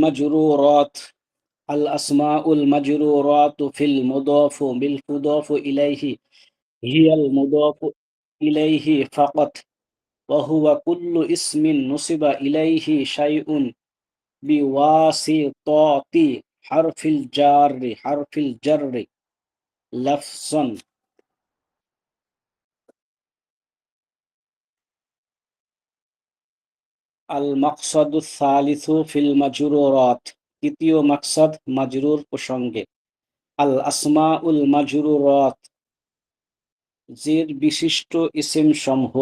المجرورات الأسماء المجرورات في المضاف بالمضاف إليه هي المضاف إليه فقط وهو كل اسم نسب إليه شيء بواسطة حرف الجر لفظا المقصد الثالث في المجرورات তৃতীয় মাকসাদ মাজরুর প্রসঙ্গে আল আসমাউল মাজরুরাত জের বিশিষ্ট ইসিম সমূহ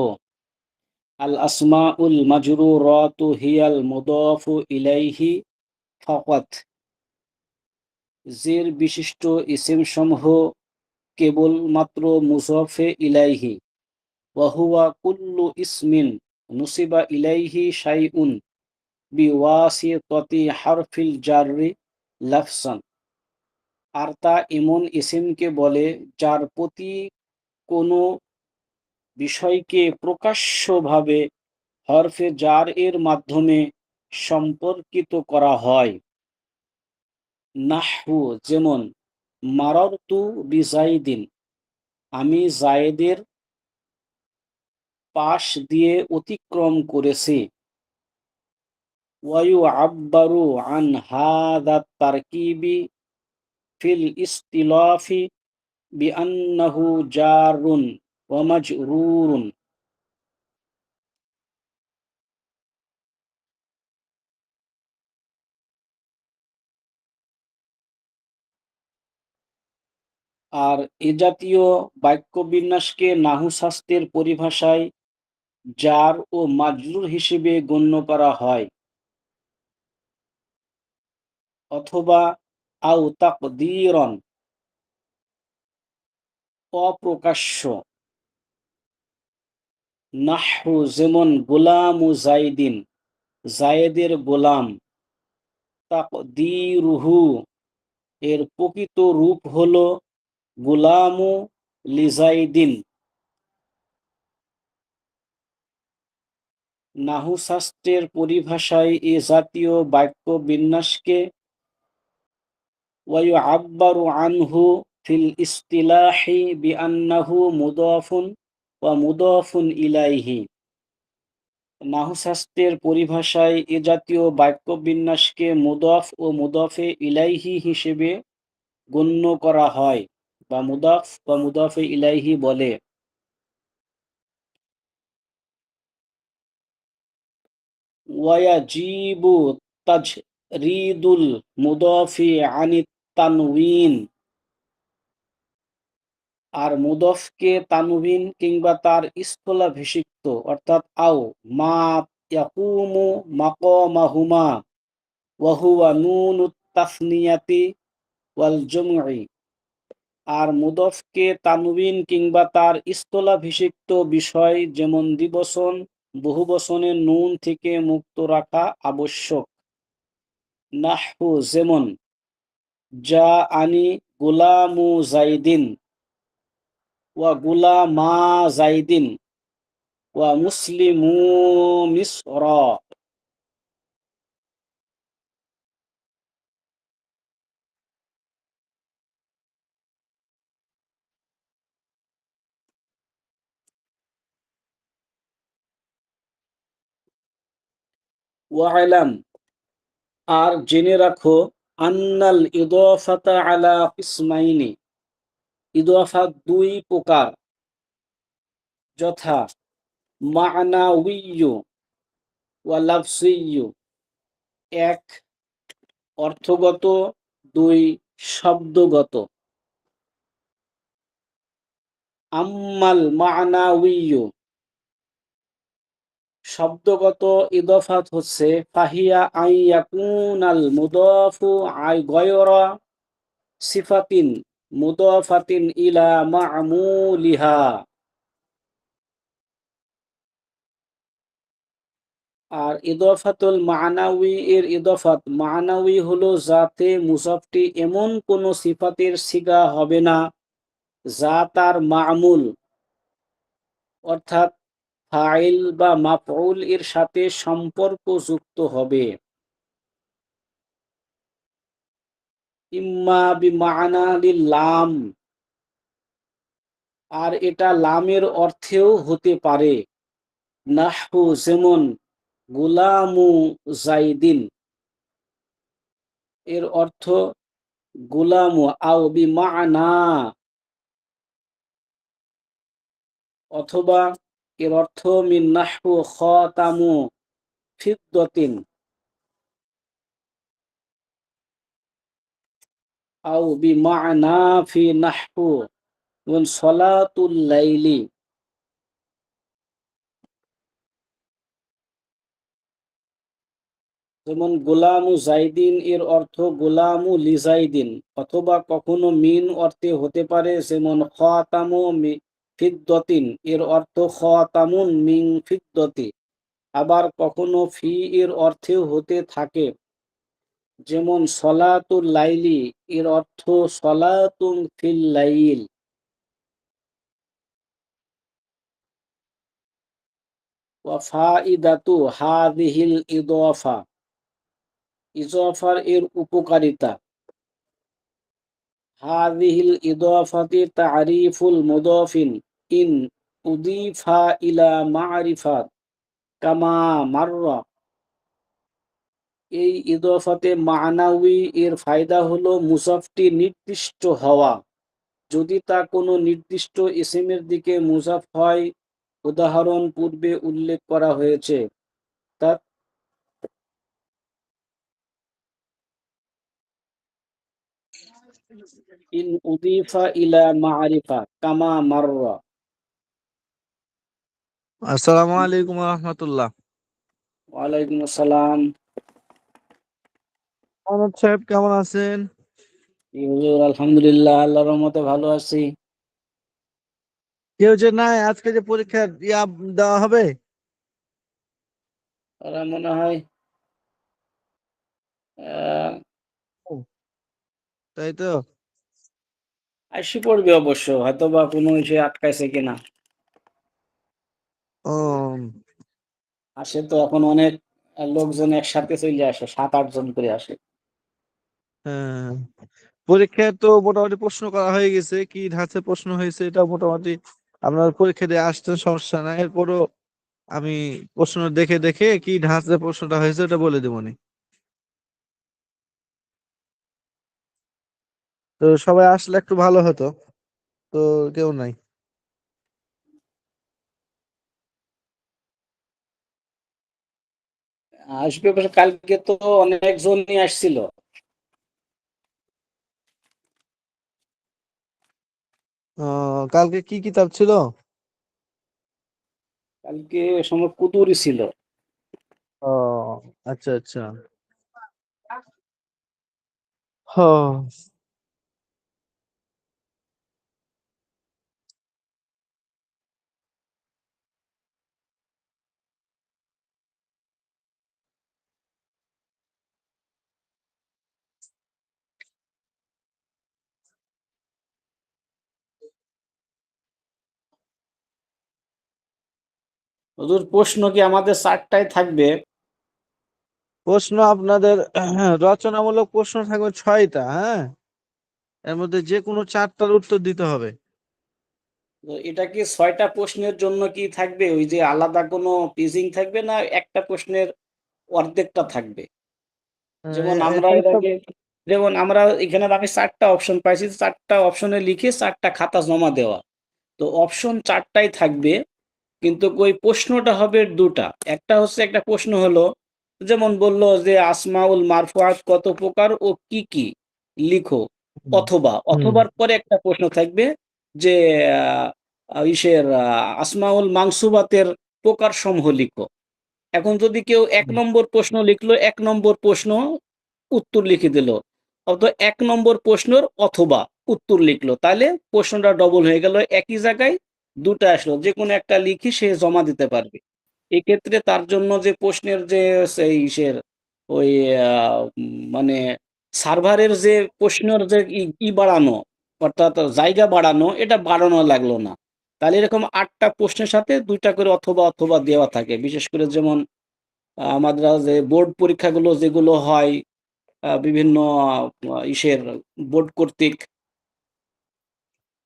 আল আসমাউল মাজরুরাতু হিয়াল মুদাফু ইলাইহি ফাকাত জের বিশিষ্ট ইসিম সমূহ কেবলমাত্র মুযফে ইলাইহি ওয়া হুয়া কুল্লু ইসমিন নুসিবা ইলাইহি শাইউন বিওয়াসিতাতি হারফিল জাররি লাফসান আর তা এমন ইসিমকে বলে যার প্রতি কোনো বিষয়কে প্রকাশ্যভাবে হরফে জার এর মাধ্যমে সম্পর্কিত করা হয়। নাহু যেমন মাররতু বিজাইদিন আমি জায়েদের পাশ দিয়ে অতিক্রম করেছি। ওয়ায়ুআব্বারু আন হাযা তারকিবি ফিল ইসতিলাফি বিআন্নাহু জারুন ওয়া মাজরুরুন। আর এ জাতীয় বাক্যবিন্যাসকে নাহু শাস্ত্রের পরিভাষায় জার ও মাজরুর হিসেবে গণ্য করা হয়। অথবা আও তাকদীরন অপ্রকাশ্য। নাহু যেমন গোলামু জাইদিন জায়েদের গোলাম। তাকদীরুহু এর প্রকৃত রূপ হলো গোলামু লিজাইদিন। নাহু শাস্ত্রের পরিভাষায় এ জাতীয় বাক্য বিন্যাসকে ওয়ায়ুআব্বারু আনহু ফিল ইসতিলাহি বিআন্নাহু মুদাফুন ওয়া মুদাফুন ইলাইহি। নাহু শাস্ত্রের পরিভাষায় এ জাতীয় বাক্য বিন্যাসকে মুদাফ ও মুদাফে ইলাইহি হিসেবে গণ্য করা হয় বা মুদাফ বা মুদাফে ইলাইহি বলে। ওয়াজিবু তাজরিদুল মুদাফি আনিত তানউইন আর মুদাফকে তানউইন কিংবা তার স্থলাভিষিক্ত অর্থাৎ আও মা ইয়াকুমু মাকামাহুমা ওয়া হুয়া নুনুত তাসনিয়াতি ওয়াল জামঈ আর মুদাফকে তানউইন কিংবা তার স্থলাভিষিক্ত বিষয় যেমন দ্বিবচন বহুবচনের নুন থেকে মুক্ত রাখা আবশ্যক। নাহু যেমন যা আনি গুলামু জাইদিন ওয়া গুলামা জাইদিন ওয়া মুসলিমু মিসর। ওয়ালাম আর জেনে রাখো আন্নাল ইদাফাতা আলা কিসমাইনি ইদাফা দুই প্রকার যথা মা'নাউইয়্যু ওয়া লাফজিয়্যু এক অর্থগত দুই শব্দগত। আম্মাল মা'নাউইয়্যু শব্দগত ইদাফাত হচ্ছে ফাহিয়া আইয়াকুনাল মুদাফু গয়রা সিফাতিন মুদাফাতিন ইলা মা'মুলিহা। আর ইদাফাতুল মা'নাউই এর ইদাফাত মা'নাউই হলো যাতে মুযাফটি এমন কোন সিফাতের সিগা হবে না যা তার মা'মুল অর্থাৎ ফাইল বা মাফউল এর সাথে সম্পর্কযুক্ত হবে। ইম্মা বিমানা লিল্লাম, আর এটা লামের অর্থেও হতে পারে। নাহু যেমন গুলামু জাইদিন, এর অর্থ গুলামু, আও বিমানা, অথবা এর অর্থ মিন নাহু খাতামু ফিদ্দাতিন, আও বিমানা ফি নাহু যেমন সলাতুল লাইলি, যেমন গোলামু জাইদিন এর অর্থ গোলামু লিজাইদিন, অথবা কখনো মিন অর্থে হতে পারে, যেমন খাতামু ফিদ্দতিন এর অর্থ খাতামুন মিন ফিদ্দতি। আবার কখনো ফি এর অর্থেও হতে থাকে, যেমন সলাতুল লাইলি এর অর্থ সলাতুন ফিল লাইল। ওয়া ফাইদাতু হাযিহিল ইদাফা, ইজাফার এর উপকারিতা। হাযিহিল ইদাফাতি তা'রিফুল মুদাফিন ইন উদিফা ইলা মা'রিফাত কামা মাররা। এই ইদাফাতে মা'নাউই এর ফায়দা হলো মুজাফটি নির্দিষ্ট হওয়া, যদি তা কোনো নির্দিষ্ট ইসিমের দিকে মুজাফ হয়। উদাহরণ পূর্বে উল্লেখ করা হয়েছে। তা ইন উদিফা ইলা মা'রিফা কামা মাররা। আসসালামু আলাইকুম রহমতুল্লাহ। ওয়ালাইকুম আসসালাম। মোহাম্মদ সাহেব কেমন আছেন? জি হুজুর, আলহামদুলিল্লাহ, আল্লাহর রহমতে ভালো আছি। কেউ যে নাই আজকে যে পরীক্ষার দেওয়া হবে? ওরা মনে হয় ও, তাই তো। আসি পড়বে অবশ্য, হয়তো বা কোনো ইসে আটকাইছে কিনা। ও, আসে তো এখন অনেক লোকজন একসাথে চলে আসে, 7-8 জন করে আসে। হ্যাঁ, পরীক্ষায় তো মোটামুটি প্রশ্ন করা হয়ে গেছে, কি ধাঁচে প্রশ্ন হয়েছে এটা মোটামুটি আপনার পরীক্ষা দিয়ে আসতে সমস্যা নাই। এরপরও আমি প্রশ্ন দেখে দেখে কি ধাঁচে প্রশ্নটা হয়েছে ওটা বলে দেবনি। তো সবাই আসলে একটু ভালো হতো, তো কেউ নাই। আসবে অবশ্য, কালকে তো অনেকজনই আসছিল। কালকে কি কিতাব ছিল? কালকে সময় কুতুরি ছিল। ও, আচ্ছা আচ্ছা। হ্যাঁ, হুজুর, প্রশ্ন কি আমাদের 4টায় থাকবে? প্রশ্ন আপনাদের রচনামূলক প্রশ্ন থাকবে 6টা। হ্যাঁ, এর মধ্যে যে কোনো 4টার উত্তর দিতে হবে। তো এটা কি 6টা প্রশ্নের জন্য কি থাকবে, ওই যে আলাদা কোনো পিজিং থাকবে, না একটা প্রশ্নের অর্ধেকটা থাকবে? যেমন আমরা এর চারটা। আগে, যেমন আমরা এখানে আমি 4টা অপশন পাইছি, 4টা অপশনে লিখে 4টা খাতা জমা দেওয়া। তো অপশন 4টাই থাকবে, কিন্তু ওই প্রশ্নটা হবে 2টা। একটা হচ্ছে, একটা প্রশ্ন হলো, যেমন বললো যে আসমাউল মারফুআত কত প্রকার ও কি কি, লিখো। হুম অথবা হুম অথবার পরে একটা প্রশ্ন থাকবে যে আসমাউল মানসুবাতের প্রকার সমূহ লিখো। এখন যদি কেউ 1 নম্বর প্রশ্ন লিখলো, 1 নম্বর প্রশ্ন উত্তর লিখে দিল, অথবা 1 নম্বর প্রশ্নের অথবা উত্তর লিখলো, তাহলে প্রশ্নটা ডবল হয়ে গেল, একই জায়গায় 2টা আসলো, যে কোনো একটা লিখে সে জমা দিতে পারবে। এক্ষেত্রে তার জন্য যে প্রশ্নের যে সেই ইসের ওই মানে সার্ভারের যে প্রশ্নের যে বাড়ানো, অর্থাৎ জায়গা বাড়ানো, এটা বাড়ানো লাগলো না। তাহলে এরকম 8টা প্রশ্নের সাথে 2টা করে অথবা অথবা দেওয়া থাকে। বিশেষ করে যেমন আমাদের যে বোর্ড পরীক্ষাগুলো যেগুলো হয়, বিভিন্ন ইসের বোর্ড কর্তৃক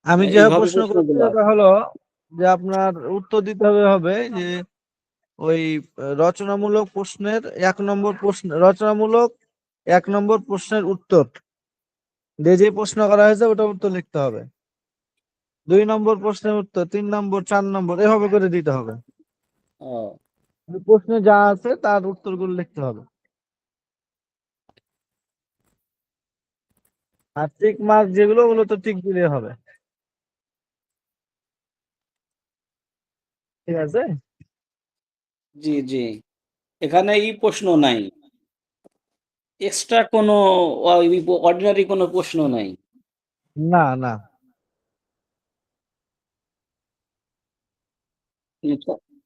আমি যে এইভাবে প্রশ্ন করছি প্রশ্নগুলো ওটা হলো যে আপনার উত্তর দিতে হবে যে ওই রচনামূলক প্রশ্নের 1 নম্বর প্রশ্ন, রচনামূলক 1 নম্বর প্রশ্নের উত্তর যে প্রশ্ন করা হয়েছে ওটা উত্তর লিখতে হবে। 2 নম্বর প্রশ্নের উত্তর, 3 নম্বর, 4 নম্বর এভাবে করে দিতে হবে। ও, ওই প্রশ্নে যা আছে তার উত্তরগুলো লিখতে হবে। আর টিক মার্ক যেগুলো ওগুলো তো টিক দিলে হবে। ঠিক আছে। জি জি, এখানে এই প্রশ্ন নাই, এক্সট্রা কোনো অর্ডিনারি কোনো প্রশ্ন নাই। না না। মানে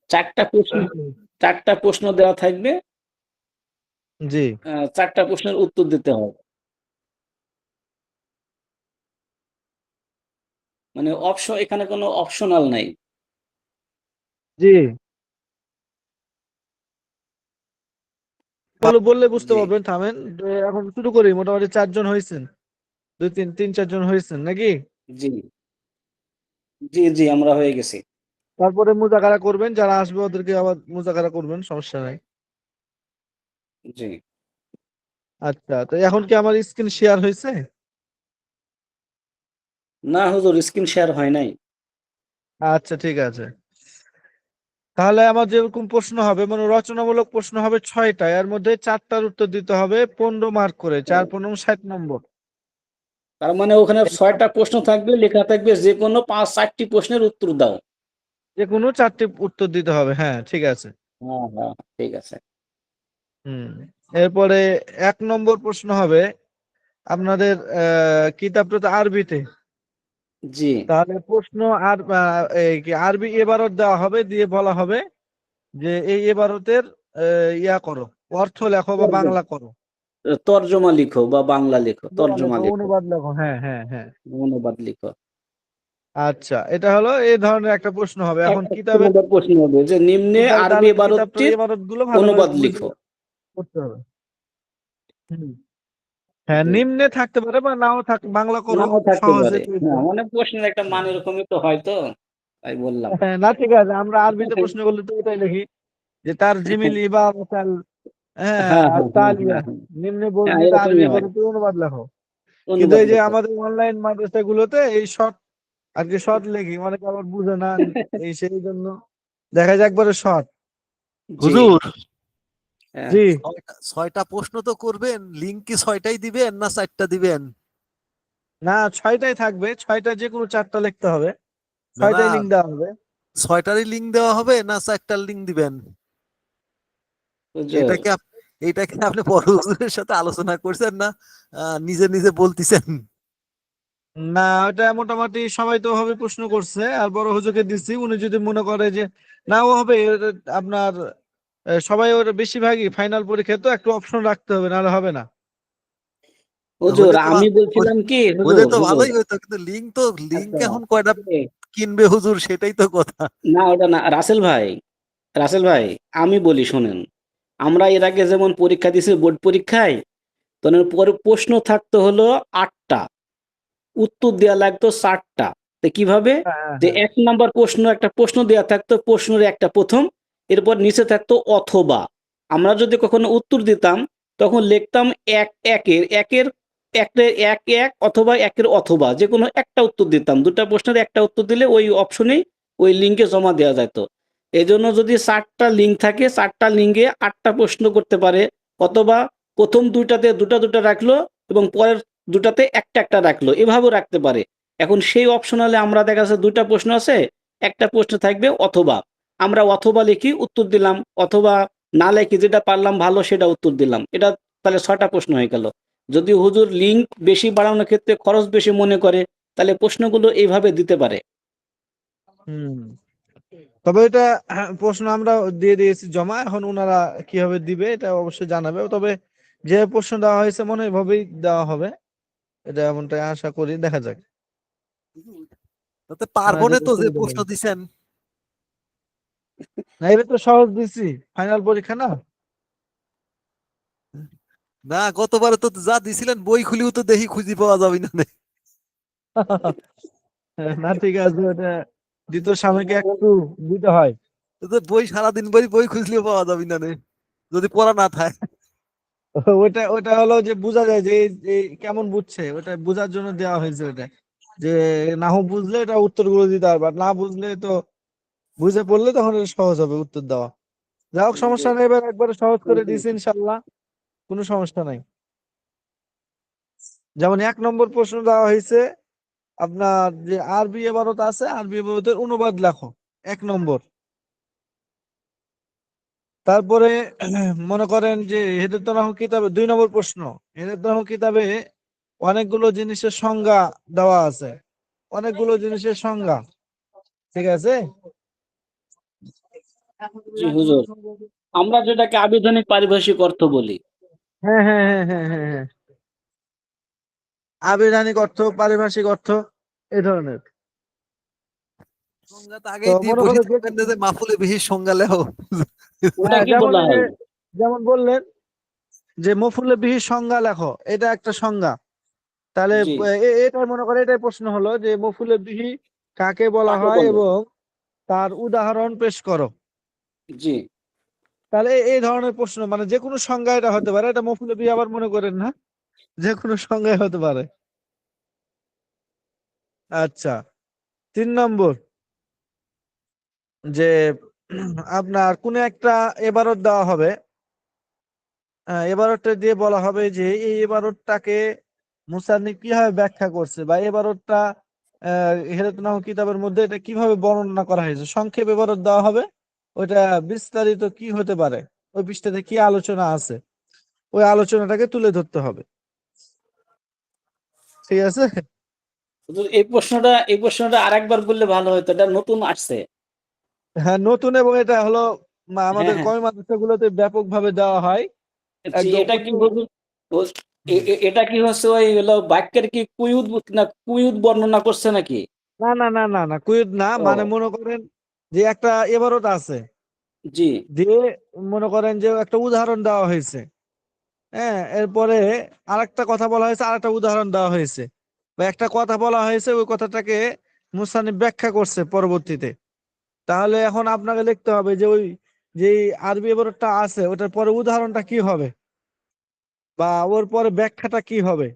চারটা প্রশ্ন, চারটা প্রশ্ন দেওয়া থাকবে, জি চারটা প্রশ্নের উত্তর দিতে হবে। মানে অপশন, এখানে কোনো অপশনাল নাই। জি, বললে বুঝতে জি পারবেন। থামেন, এখন শুরু করি। মোটামুটি 4 জন হয়েছেন, 2 3 3 4 জন হয়েছেন নাকি? জি জি জি, আমরা হয়ে গেছি। তারপরে মুজাকারা করবেন, যারা আসবে ওদেরকে আবার মুজাকারা করবেন, সমস্যা নাই। জি, আচ্ছা, তো এখন কি আমার স্ক্রিন শেয়ার হয়েছে? না হুজুর, স্ক্রিন শেয়ার হয় নাই। আচ্ছা ঠিক আছে। তাহলে আমার যেরকম প্রশ্ন হবে, মানে রচনামূলক প্রশ্ন হবে 6টা, এর মধ্যে 4টার উত্তর দিতে হবে 15 মার্ক করে, 4 15 60 নম্বর। তার মানে ওখানে 6টা প্রশ্ন থাকবে, লেখা থাকবে যে কোনো 5 4টি প্রশ্নের উত্তর দাও। যে কোনো 4টি উত্তর দিতে হবে, হ্যাঁ ঠিক আছে। হ্যাঁ হ্যাঁ, ঠিক আছে। হুম। এরপরে 1 নম্বর প্রশ্ন হবে আপনাদের কিতাবটা তো আরবিতে। জি, তাহলে প্রশ্ন আর এই কি আরবি এবারত দেওয়া হবে, দিয়ে বলা হবে যে এই এবারতের ইয়া করো, অর্থ লেখো বা বাংলা করো। তর্জমা লিখো বা বাংলা লিখো, তর্জমা তর্জমা লেখো, লিখো, অনুবাদ লেখো, হ্যাঁ হ্যাঁ হ্যাঁ। অনুবাদ লিখো। আচ্ছা, এটা হলো এই ধরনের একটা প্রশ্ন হবে। এখন এক কিতাবের নম্বর প্রশ্ন হবে যে নিম্নে আরবি তাহলে কিতাবটার ইবারতটির এবারত গুলো ভালো করে অনুবাদ বুঝে লিখো। করতে হবে। হুম। হ্যাঁ, জি, নিম্নে থাকতে পারে বা নাও থাক, বাংলা করো নাও থাকতে সহজে পারে। পেয়ে হ্যাঁ, যাবে। মানে প্রশ্নের একটা মান এরকমই তো হয় তো, তাই বললাম। হ্যাঁ, না ঠিক আছে, আমরা আরবিতে প্রশ্ন করলে তো এটাই লিখি যে তার জিমিলি বা মাসাল, হ্যাঁ হ্যাঁ আর হ্যাঁ হ্যাঁ তালিয়া, হ্যাঁ হ্যাঁ নিম্নে হ্যাঁ, বর্ণিত আরবি এরকমই হয়, এবারে অনুবাদ লেখো। কিন্তু অনুবাদ এই যে লিখো। আমাদের অনলাইন মাদ্রাসা গুলোতে এই শর্ট আর কি, শর্ট লেখি, অনেকে আবার বুঝে না, এই সেই জন্য দেখা যায় একবারে শর্ট। জি, হুজুর, হ্যাঁ। জি, 6টা প্রশ্ন তো করবেন, লিঙ্ক কি 6টাই দিবেন না 4টা দিবেন? না 6টাই থাকবে, 6টা যে কোনো 4টা লিখতে হবে, না না, 6টাই লিঙ্ক দেওয়া হবে। 6টারই লিঙ্ক দেওয়া হবে না 4টার লিঙ্ক দিবেন? হুজুর, এটাকে এটাকে আপনি বড় হুজুরের সাথে আলোচনা করছেন না নিজে নিজে বলতেছেন? না, ওটা মোটামুটি সবাই তো ভাবে প্রশ্ন করছে, আর বড় হুজুরকে দিচ্ছি, উনি যদি মনে করে যে নাও হবে, এটা আপনার সবাই ওর বেশিরভাগই ফাইনাল পরীক্ষায় তো একটু অপশন রাখতে হবে, নাহলে হবে না। হুজুর হইলে তো আমি বলছিলাম কি, হইলে হুজুর তো হুজুর, ভালোই হইতো, কিন্তু লিঙ্ক আচ্ছা, এখন কয়টা কিনবে হুজুর, সেটাই তো কথা। না ওটা না, রাসেল ভাই, রাসেল ভাই, আমি বলি শোনেন, আমরা এর আগে যেমন পরীক্ষা দিয়েছি বোর্ড পরীক্ষায়, তখন প্রশ্ন থাকতো হলো 8টা, উত্তর দেওয়া লাগতো 4টা। তো কিভাবে, হ্যাঁ যে হ্যাঁ 1 নাম্বার প্রশ্ন, একটা প্রশ্ন দেওয়া থাকতো, প্রশ্নের একটা প্রথম, এরপর নিচে থাকতো অথবা। আমরা যদি কখনো উত্তর দিতাম, তখন লিখতাম একের এক এক অথবা একের অথবা, যে কোনো একটা উত্তর দিতাম, দুটা প্রশ্নের একটা উত্তর দিলে ওই অপশনেই ওই লিঙ্কে জমা দেওয়া যেত। এই জন্য যদি 4টা লিঙ্ক থাকে, 4টা লিঙ্কে 8টা প্রশ্ন করতে পারে, অথবা প্রথম দুইটাতে দুটা দুটা রাখলো এবং পরের দুটাতে একটা একটা রাখলো, এভাবেও রাখতে পারে। এখন সেই অপশনালে আমরা দেখা যাচ্ছে দুইটা প্রশ্ন আছে, একটা প্রশ্ন থাকবে অথবা, আমরা অথবা লিখি উত্তর দিলাম, অথবা না লিখি যেটা পারলাম ভালো সেটা উত্তর দিলাম, এটা তাহলে 6টা প্রশ্ন হয়ে গেল। যদি হুজুর লিঙ্ক বেশি বাড়ানোর ক্ষেত্রে খরচ বেশি মনে করে, তাহলে প্রশ্নগুলো এইভাবে দিতে পারে। হুম। তবে এটা প্রশ্ন আমরা দিয়ে দিয়েছি জমা, এখন ওনারা কিভাবে দিবে এটা অবশ্যই জানাবে। তবে যে প্রশ্ন দেওয়া হয়েছে মনে হয় এভাবেই দেওয়া হবে, এটা এমনটাই আশা করি, দেখা যাক। তাতে হ্যাঁ, পারবো না যদি তো, যে সুবিধা প্রশ্ন হয়। দিছেন। না, এটা তো সহজ দিছি, ফাইনাল পরীক্ষা না। না, গতবারে তো যা দিছিলেন বই খুলিও তো দেখি খুঁজে পাওয়া যাবে না। না ঠিক আছে, ওটা দ্বিতীয় স্বামীকে একটু দিতে হয়। তো তো বই সারাদিন বই খুঁজলেও পাওয়া যাবে না রে, যদি পড়া না থাকে। ওটা ওটা হলো যে বোঝা যায় যে কেমন বুঝছে, ওটা বোঝার জন্য দেওয়া হয়েছে ওটা, যে নাহু বুঝলে এটা উত্তরগুলো দিতে পারবে, আর না বুঝলে তো বুঝে পড়লে তখন এটা সহজ হবে উত্তর দেওয়া। যাই হোক, সমস্যা নেই, এবার একবারে সহজ করে দিয়েছি ইনশাল্লাহ, কোনো সমস্যা নাই। যেমন 1 নম্বর প্রশ্ন দেওয়া হয়েছে আপনার, যে আরবি ইবারত আছে, আরবি ইবারতের অনুবাদ লেখো, 1 নম্বর। তারপরে মনে করেন যে হেদায়েতুন কিতাবে 2 নম্বর প্রশ্ন, হেদায়েতুন কিতাবে অনেকগুলো জিনিসের সংজ্ঞা দেওয়া আছে, অনেকগুলো জিনিসের সংজ্ঞা, ঠিক আছে। জি হুজুর, আমরা যেটাকে আবিধানিক পারিভাষিক অর্থ বলি। হ্যাঁ হ্যাঁ হ্যাঁ হ্যাঁ হ্যাঁ হ্যাঁ, আবিধানিক অর্থ, পারিভাষিক অর্থ, এই ধরনের। সংজ্ঞা তো তো আগেই দিয়ে মনে বসে করো যে, থাকবেন না যে মাফুলে বিহি সংজ্ঞা লেখো। ওটা হ্যাঁ কি যেমন বলা ওই যে, হয়? যেমন বললেন যে মফুলে বিহি সংজ্ঞা লেখো, এটা একটা সংজ্ঞা। তাহলে জি, এটাই মনে করে, এটাই প্রশ্ন হলো যে মফুলে বিহি কাকে বলা কাকে হয় বলে? এবং তার উদাহরণ পেশ করো। জি, তাহলে এই ধরনের প্রশ্ন, মানে যে কোনো সংজ্ঞা এটা হতে পারে, এটা মফুলে বিহি আবার মনে করেন না, যে কোনো সংজ্ঞায় হতে পারে। আচ্ছা, 3 নম্বর, যে আপনার কোন একটা এবারত দেওয়া হবে, এবারতটা দিয়ে বলা হবে যে এই এবারতটাকে মুসান্নিফ কিভাবে ব্যাখ্যা করছে, বা এবারতটা হেরাতুন কিতাবের মধ্যে এটা কিভাবে বর্ণনা করা হয়েছে, সংক্ষেপ এবারত দেওয়া হবে। ওইটা বিস্তারিত কি হতে পারে, ওই পৃষ্ঠাতে কি আলোচনা আছে, ওই আলোচনাটাকে তুলে ধরতে হবে, ঠিক আছে। হুজুর, এই প্রশ্নটা আরেকবার বললে ভালো হতো, এটা নতুন আসছে। হ্যাঁ নতুন, এবং এটা হলো হ্যাঁ, আমাদের হ্যাঁ। কওমি মাদ্রাসাগুলোতে ব্যাপকভাবে দেওয়া হয়, জি, একদম এটা কি উচ্চ। হুজুর? এটা কি হচ্ছে ওই হলো বাক্যের কি কুয়ুত বর্ণনা করছে নাকি? না না না না না, কুইজ না, মানে ও, মনে করেন যে একটা এবারত আছে, জি, দিয়ে মনে করেন যে একটা উদাহরণ দেওয়া হয়েছে, হ্যাঁ, এরপরে আরেকটা কথা বলা হয়েছে, আরেকটা উদাহরণ দেওয়া হয়েছে, বা একটা কথা বলা হয়েছে, ওই কথাটাকে মুসান্নিফ ব্যাখ্যা করছে পরবর্তীতে। তাহলে এখন আপনাকে লিখতে হবে যে ওই যে আরবি এবারটা আছে, ওটার পরে উদাহরণটা কি হবে, বা ওর পরে ব্যাখ্যাটা কি হবে,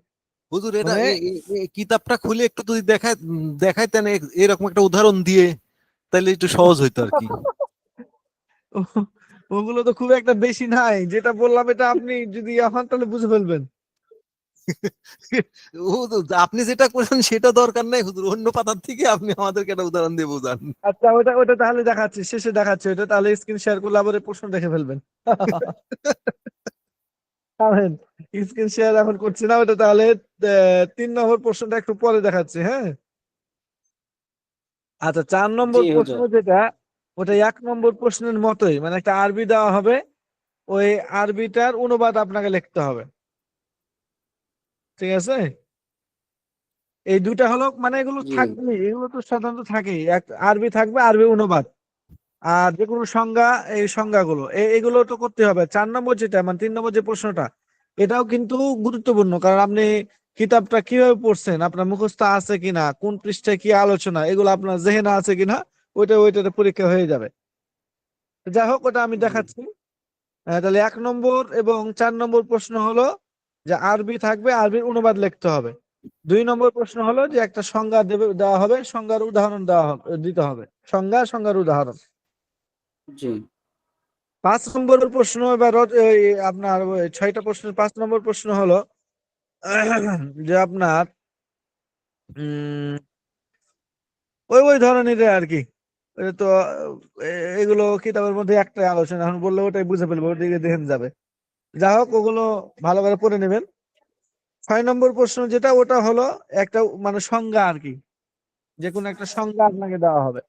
হুজুর, এটা মানে কিতাবটা খুলে একটু যদি দেখাইতেন এরকম একটা উদাহরণ দিয়ে, তাহলে একটু সহজ হইতো আর কি। ও- ওগুলো তো খুব একটা বেশি নাই, যেটা বললাম এটা আপনি যদি এখন তাহলে বুঝে ফেলবেন। হুজুর, আপনি যেটা করেন সেটা দরকার নাই হুজুর, অন্য পাতার থেকে আপনি আমাদেরকে একটা উদাহরণ দিয়ে বোঝান। আচ্ছা, ওটা ওটা তাহলে দেখাচ্ছি, শেষে দেখাচ্ছি ওটা, তাহলে স্ক্রিন শেয়ার করলে আবার এই প্রশ্ন দেখে ফেলবেন। স্ক্রিন শেয়ার এখন করছি না ওটা, তাহলে 3 নম্বর প্রশ্নটা একটু পরে দেখাচ্ছি, হ্যাঁ। আচ্ছা, 4 নম্বর জি প্রশ্ন হুজুর। যেটা, ওটা 1 নম্বর প্রশ্নের মতোই, মানে একটা আরবি দেওয়া হবে, ওই আরবিটার অনুবাদ আপনাকে লিখতে হবে, ঠিক আছে। এই দুটা হলো, মানে এগুলো জি, থাকবে, এগুলো তো সাধারণত থাকেই, এক আরবি থাকবে, আরবি অনুবাদ, আর যে কোনো সংজ্ঞা, এই সংজ্ঞাগুলো এগুলো তো করতে হবে। 4 নম্বর যেটা, মানে 3 নম্বর যে প্রশ্নটা, এটাও কিন্তু গুরুত্বপূর্ণ, কারণ আপনি কিতাবটা কিভাবে পড়ছেন, আপনার মুখস্থ আছে কিনা, কোন পৃষ্ঠায় কি আলোচনা, এগুলো আপনার জেহেনে আছে কিনা, ওইটাতে পরীক্ষা হয়ে যাবে। যাই হোক, ওটা আমি জি, দেখাচ্ছি। তাহলে 1 নম্বর এবং 4 নম্বর প্রশ্ন হলো যে আরবি থাকবে, আরবির অনুবাদ লিখতে হবে। 2 নম্বর প্রশ্ন হলো যে একটা সংজ্ঞা দেওয়া হবে, সংজ্ঞার উদাহরণ দেওয়া হবে, দিতে হবে, সংজ্ঞার উদাহরণ। জি, 5 নম্বরের প্রশ্ন এবার আপনার 6টা প্রশ্নের 5 নম্বর প্রশ্ন হলো যে আপনার উম ওই ওই ধরনের আর কি, তো এগুলো কিতাবের মধ্যে একটা আলোচনা, এখন বললে ওটাই বুঝে ফেলবো, ওদিকে দেখেন যাবে। যাই হোক, ওগুলো ভালো করে পড়ে নেবেন। 6 নম্বর প্রশ্ন যেটা, ওটা হলো একটা মানে সংজ্ঞা আর কি, যে কোনো একটা সংজ্ঞা আপনাকে দেওয়া হবে,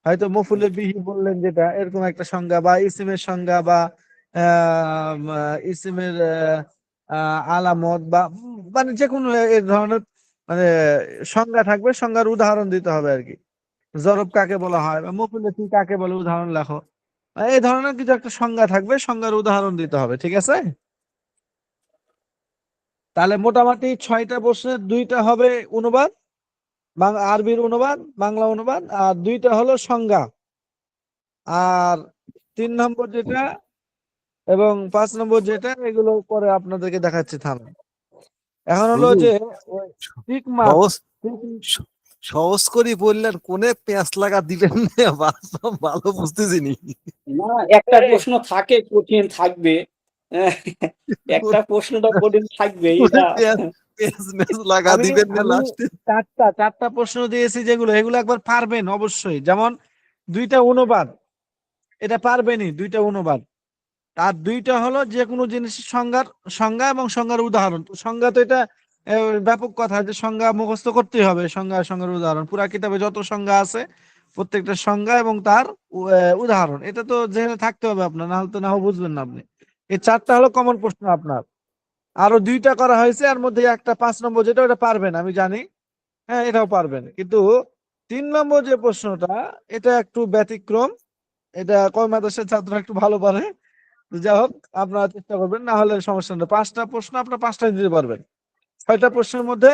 হয়তো মফুলে বিহি বললেন যেটা, এরকম একটা সংজ্ঞা, বা ইসিমের সংজ্ঞা, বা ইসিমের আলামত, বা মানে যে কোনো এর ধরনের, মানে সংজ্ঞা থাকবে, সংজ্ঞার উদাহরণ দিতে হবে আর কি। জরব কাকে বলা হয়, বা মফুলে কি কাকে বলে, উদাহরণ লেখো। এই ধরনের কিছু একটা সংজ্ঞা থাকবে, সংজ্ঞার উদাহরণ দিতে হবে, ঠিক আছে। তাহলে মোটামুটি 6টা প্রশ্নের 2টা হবে অনুবাদ, আরবির অনুবাদ, বাংলা অনুবাদ, আর 2টা হলো সংজ্ঞা। আর 3 নম্বর যেটা এবং 5 নম্বর যেটা, এগুলো পরে আপনাদেরকে দেখাচ্ছি। থামেন। এখন হলো হুজুর, যে টিক মার্ক। সহজ স- সহজ করে বললেন, কোনে পেঁয়াজ লাগা দিবেন না, ভালো বুঝতেছি নি। না, একটা প্রশ্ন থাকে কঠিন থাকবে। একটা প্রশ্নটা কঠিন থাকবে কোনে এটা। পেঁয়াজ পেঁয়াজ মেজ লাগা আমি দিবেন না আমি লাস্টে। চারটা প্রশ্ন দিয়েছি, যেগুলো এগুলো একবার পারবেন অবশ্যই। যেমন 2টা অনুবাদ, এটা পারবেনই, 2টা অনুবাদ। আর 2টা হলো যে কোনো জিনিসের সংজ্ঞা এবং সংজ্ঞার উদাহরণ। তো সংজ্ঞা তো এটা ব্যাপক কথা, যে সংজ্ঞা মুখস্থ করতেই হবে। সংজ্ঞার উদাহরণ, পুরা কিতাবে যত সংজ্ঞা আছে প্রত্যেকটা সংজ্ঞা এবং তার উদাহরণ, এটা তো জেনে থাকতে হবে আপনার, না হলে তো বুঝবেন না আপনি। এই 4টা হলো কমন প্রশ্ন আপনার। আরো 2টা করা হয়েছে, এর মধ্যে একটা 5 নম্বর যেটা, ওটা পারবেন আমি জানি। হ্যাঁ, এটাও পারবেন, কিন্তু 3 নম্বর যে প্রশ্নটা, এটা একটু ব্যতিক্রম। এটা কম মাদ্রাসার ছাত্র একটু ভালো পারে। তো যাই হোক, আপনারা চেষ্টা করবেন, না হলে সমস্যা নেই। 5টা প্রশ্ন আপনার 5টাই দিতে পারবেন। 6টা প্রশ্নের মধ্যে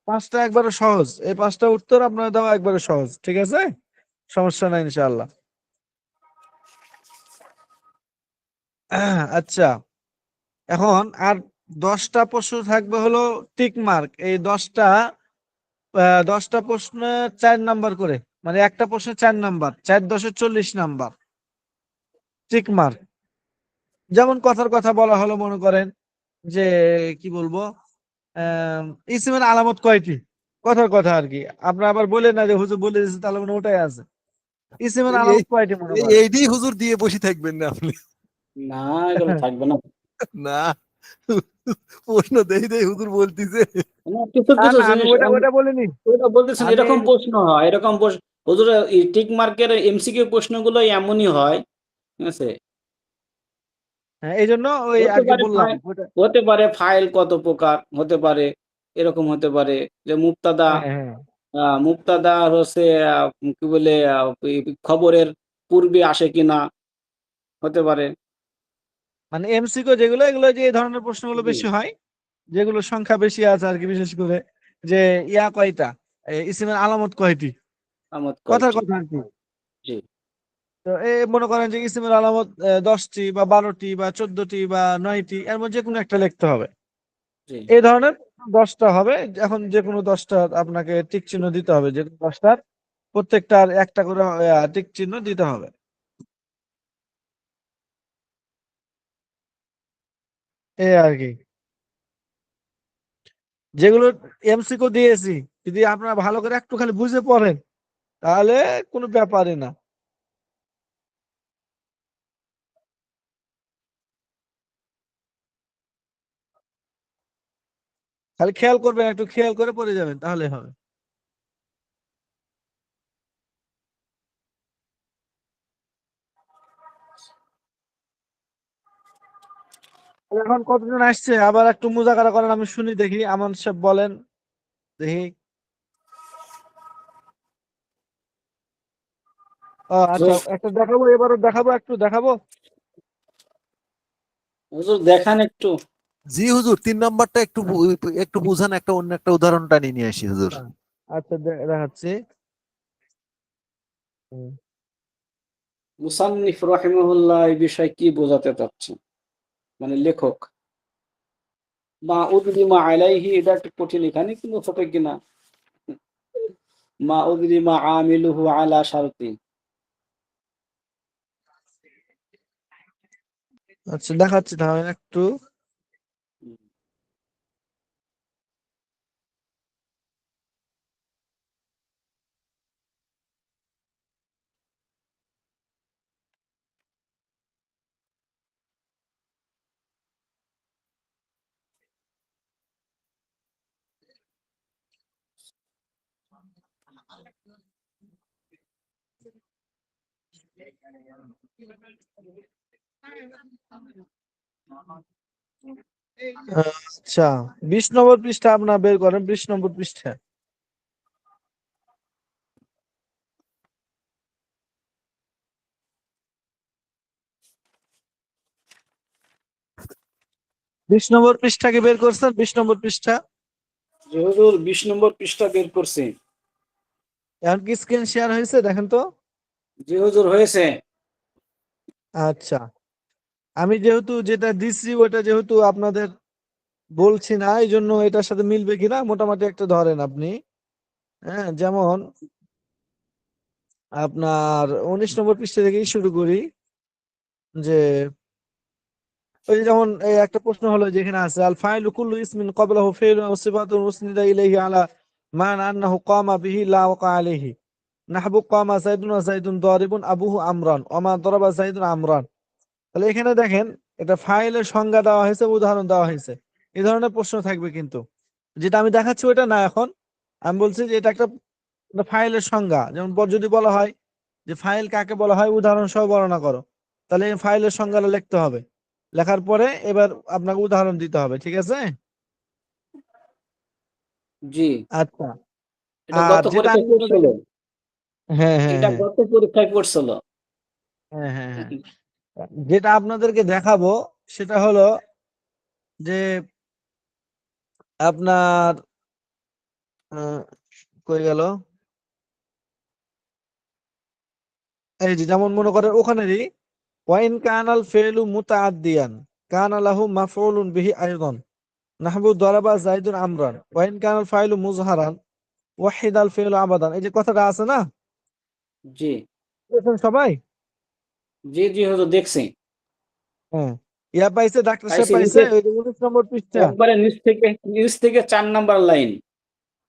5টা একবারে সহজ। এই 5টা উত্তর আপনার দেওয়া একবারে সহজ, ঠিক আছে? সমস্যা নাই ইনশাআল্লাহ। আচ্ছা, এখন আর 10টা প্রশ্ন থাকবে হলো টিক মার্ক। এই 10টা প্রশ্ন 4 নাম্বার করে, মানে একটা প্রশ্নে 4 নাম্বার, 4×10 40 নাম্বার টিক মার্ক। যেমন কথার কথা বলা হলো, মনে করেন যে কি বলবো, আহ ইসমের আলামত কয়টি, কথার কথা আর কি। আপনার আবার বলে না যে হুজুর বলে দিয়েছে, তাহলে মানে ওটাই আছে। ইসমের এই এই আলামত কয়টি মনে এই করেন? এইডি হুজুর দিয়ে বসে থাকবেন না আপনি। না, এগুলো থাকবে না। না, প্রশ্ন দেই দেই হুজুর বলতিছে। না, কিছু না কিছু না, আমি জিনিস ওটা ওটা বলিনি। ওটা বলতেছেন, আমি এরকম প্রশ্ন হয়, এরকম প্রশ্ন। হুজুর, এই টিক মার্কের এমসিকিউ প্রশ্নগুলো এমনই হয়। ঠিক আছে। হ্যাঁ, এই জন্য ওই হতে আর কি পারে বললাম ফাইল, ওটা। হতে পারে ফাইল কত প্রকার হতে পারে, এরকম হতে পারে যে মুক্তাদা, হ্যাঁ হ্যাঁ, মুক্তাদা আর হচ্ছে কি বলে এই খবরের পূর্বে আসে কিনা, হতে পারে। মানে এমসিকিউ যেগুলো, এগুলো যে এই ধরনের প্রশ্নগুলো জি, বেশি হয়, যেগুলো সংখ্যা বেশি আছে আর কি। বিশেষ করে যে ইয়া কয়টা, ইসমের আলামত কয়টি, আমত কথার কয়টি। কথা আর কি। জি, তো মনে করেন যে ইসমের আলামত 10টি বা 12টি বা 14টি বা 9টি, এর মধ্যে যে কোনো একটা লিখতে হবে। জি, এই ধরনের 10টা হবে। এখন যে কোনো 10টা আপনাকে টিক চিহ্ন দিতে হবে, যে কোনো 10টার প্রত্যেকটার একটা করে টিক চিহ্ন দিতে হবে, এই আর কি। যেগুলো এমসিকিউ দিয়েছি, যদি আপনারা ভালো করে একটু খালি বুঝে পড়েন, তাহলে কোনো ব্যাপারই না। খালি খেয়াল করবেন, একটু খেয়াল করে পড়ে যাবেন, তাহলে হবে। তাহলে এখন কতজন আসছে, আবার একটু মুজাকারা করেন, আমি শুনি দেখি। আমান সাহেব বলেন দেখি। ও আচ্ছা, হুজুর, একটা দেখাবো, এবারও দেখাবো, একটু দেখাবো। হুজুর দেখান একটু। জি হুজুর, 3 নাম্বারটা একটু একটু বুঝান, একটা অন্য একটা উদাহরণ টানিয়ে নিয়ে আসি হুজুর। আচ্ছা, দেখাচ্ছি। হুম। মুসান্নিফ রাহিমাহুল্লাহ এই বিষয়ে কি বোঝাতে চাচ্ছেন, মানে লেখক। মা উদরি মা আলাইহি, এটা একটু কঠিন এখানে, কিন্তু ছোট কিনা। মা উদরি মা আমিলুহু আলা শারতি। আচ্ছা, দেখাচ্ছি তাহলে একটু। আচ্ছা, 20 নম্বর পৃষ্ঠা আপনার বের করেন, 20 নম্বর পৃষ্ঠা। 20 নম্বর পৃষ্ঠা কি বের করছেন? 20 নম্বর পৃষ্ঠা। জি হুজুর, 20 নম্বর পৃষ্ঠা বের করছি। এখন কি স্ক্রিন শেয়ার হয়েছে? দেখেন তো। জি হুজুর, হয়েছে। আচ্ছা, আমি যেহেতু যেটা দিচ্ছি ওটা যেহেতু আপনাদের বলছি না, এই জন্য এটার সাথে মিলবে কিনা মোটামুটি একটা ধরেন আপনি। হ্যাঁ, যেমন আপনার 19 নম্বর পৃষ্ঠা থেকেই শুরু করি। যে ওই যে যেমন এই একটা প্রশ্ন হলো যেখানে আছে আল ফাইলু কুল্লু ইসমিন ক্বাবলাহু ফি'লুন ওয়া সিফাতুন উসনিদা ইলাইহি আলা মান আন্নাহু ক্বামা বিহি লা ওয়াকা আলাইহি নাহবু ক্বামা যাইদুন ওয়া যাইদুন দারিবুন আবুহু আমরান ওয়া মা দারাবা যাইদুন আমরান। তাহলে এখানে দেখেন এটা ফাইলের সংজ্ঞা দেওয়া হয়েছে, উদাহরণ দেওয়া হয়েছে। এই ধরনের প্রশ্ন থাকবে কিন্তু যেটা আমি দেখাচ্ছি ওটা না। এখন আমি বলছি যে এটা একটা ফাইলের সংজ্ঞা। যেমন যদি বলা হয় যে ফাইল কাকে বলা হয় উদাহরণ সহ বর্ণনা করো, তাহলে এই ফাইলের সংজ্ঞাটা লিখতে হবে। লেখার পরে এবার আপনাকে উদাহরণ দিতে হবে, ঠিক আছে? জি, আচ্ছা, এটা আর গত যেটা পরীক্ষায় আমি পড়ছিল। আপনাদেরকে, হ্যাঁ হ্যাঁ এটা হ্যাঁ গত পরীক্ষায় পড়ছিল। হ্যাঁ হ্যাঁ হ্যাঁ, যেটা আপনাদেরকে দেখাবো সেটা হলো যে আপনার আহ, কই গেল, এই যে যেমন মনে করেন ওখানেরই ওয়াইন কানাল ফেলু মুতাআদ্দিয়ান কানা লাহু মাফউলুন বিহি আইদান নাহবু দারাবা যাইদুন আমরান ওয়াইন কানাল ফাইলু মুজহারান ওয়াহিদাল ফেলু আবাদান। এই যে কথাটা আছে না, জি দেখেন সবাই? জি জি হুজুর, দেখছি। হ্যাঁ, ইয়া পাইছে, ডাক্তার সাহেব পাইছি পাইছে, নিচে, ওই যে 19 নম্বর পৃষ্ঠা। একবারে নিচ থেকে 4 নাম্বার লাইন।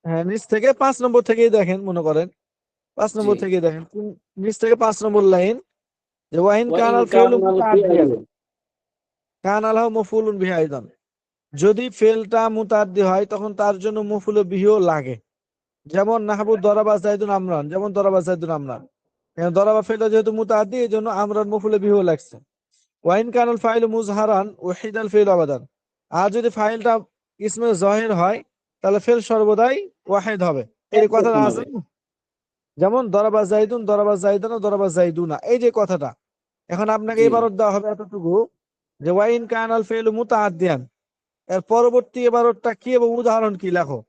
হ্যাঁ, নিচ থেকে 5 নম্বর থেকেই দেখেন, মনে করেন পাঁচ জি, নম্বর থেকেই দেখেন, নিচ থেকে 5 নম্বর লাইন। যে ওয়াইন ওয়া ইন কানাল ফেলু কানাল মুতাআদ্দিয়ান ফিআলু। কানা লাহু মাফউলুন বিহি আইদান। যদি ফেলটা মুতাআদ্দি হয় তখন তার জন্য মফুল বিহিও লাগে। যেমন নাহবু দরাবা জাইদুন আমরান, যেমন দরাবা জাইদুন আমরান। এখানে দরাবা ফেলটা যেহেতু মুতাআদ্দি এই জন্য আমরান মফুল বিহিও লাগছে। ওয়াইন কানাল ফাইল মুজহারান ওয়াহিদাল ফেল আবাদান। আর যদি ফাইলটা ইসমে জহির হয় তাহলে ফেল সর্বদাই ওয়াহিদ হবে। এই কথাটা একরকম আছে হবে। না? যেমন দরাবা জাইদুন দরাবা জাইদান দরাবা জাইদুনা, এই যে কথাটা। এখন আপনাকে জি এবারত দেওয়া হবে এতটুকু যে ওয়াইন কানাল ফেল মুতাআদ্দিয়ান, এর পরবর্তী এবারতটা কি এবং উদাহরণ কি লেখো।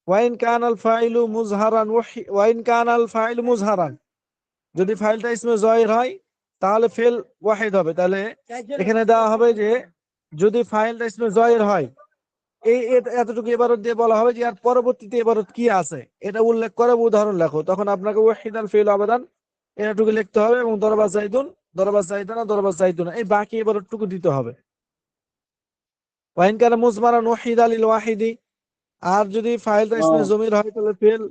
Wine Canal Phailu মুজহারান wine Canal Phailu মুজহারান, যদি ফাইলটা ইসমে জহির হয় তাহলে ফেল ওয়াহিদ হবে। তাহলে এখানে দেওয়া হবে যে যদি ফাইলটা ইসমে জহির হয়, এতটুকু এবারত দিয়ে বলা হবে যে আর পরবর্তীতে এবারত কি আছে এটা উল্লেখ করে উদাহরণ লেখো। তখন আপনাকে ওয়াহিদ আল ফেল আবেদন এতটুকু লিখতে হবে এবং দরবা জাইদুন দরবা জাইদানা দরবা জাইদুনা এই বাকি এবারটুকু দিতে হবে। ওয়াইন কানা মুজমারান ওয়াহিদ আলিল ওয়াহিদি, আর যদি ফাইলটা ইসমে ও, জমির হয় তাহলে ফেল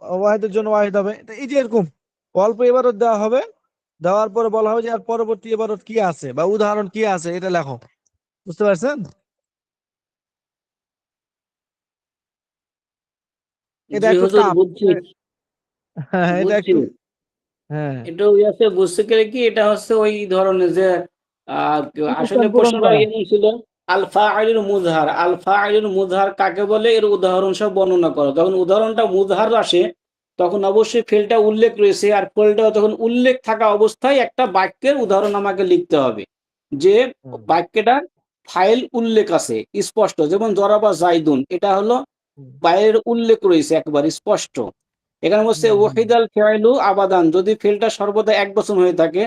ওয়াহিদের জন্য ওয়াহিদ হবে। তো এই যে এরকম অল্প এবারত দেওয়া হবে, দেওয়ার পরে বলা হবে যে আর পরবর্তী এবারত কি আছে বা উদাহরণ কি আছে এটা লেখো। বুঝতে পারছেন? এটা জি একটু হুজুর, টাফ। বুঝছি হ্যাঁ, এটা বুঝছি। একটু, হ্যাঁ, এটা ওই আছে, বুঝতে গেলে কি এটা হচ্ছে ওই ধরনের যে আহ, আসলে অনুষ্ঠান পূরণ প্রশ্নটা করা। এমন ছিল, আলফা আইলুল মুজহার কাকে বলে এর উদাহরণ সব বর্ণনা করো। যখন উদাহরণটা মুজহার আসে তখন অবশ্যই ফেলটা উল্লেখ রয়েছে, আর ফেলটা তখন উল্লেখ থাকা অবস্থায় একটা বাক্যের উদাহরণ আমাকে লিখতে হবে, যে হুম, বাক্যটা ফাইল উল্লেখ আছে স্পষ্ট। যেমন জরাবা জাইদুন, এটা হলো হুম, বাইরের উল্লেখ রয়েছে একবার স্পষ্ট। এখানে বলছে হুম, হুম, ওয়াহিদাল ফেয়াইলু আবাদান, যদি ফেলটা সর্বদা এক বচন হয়ে থাকে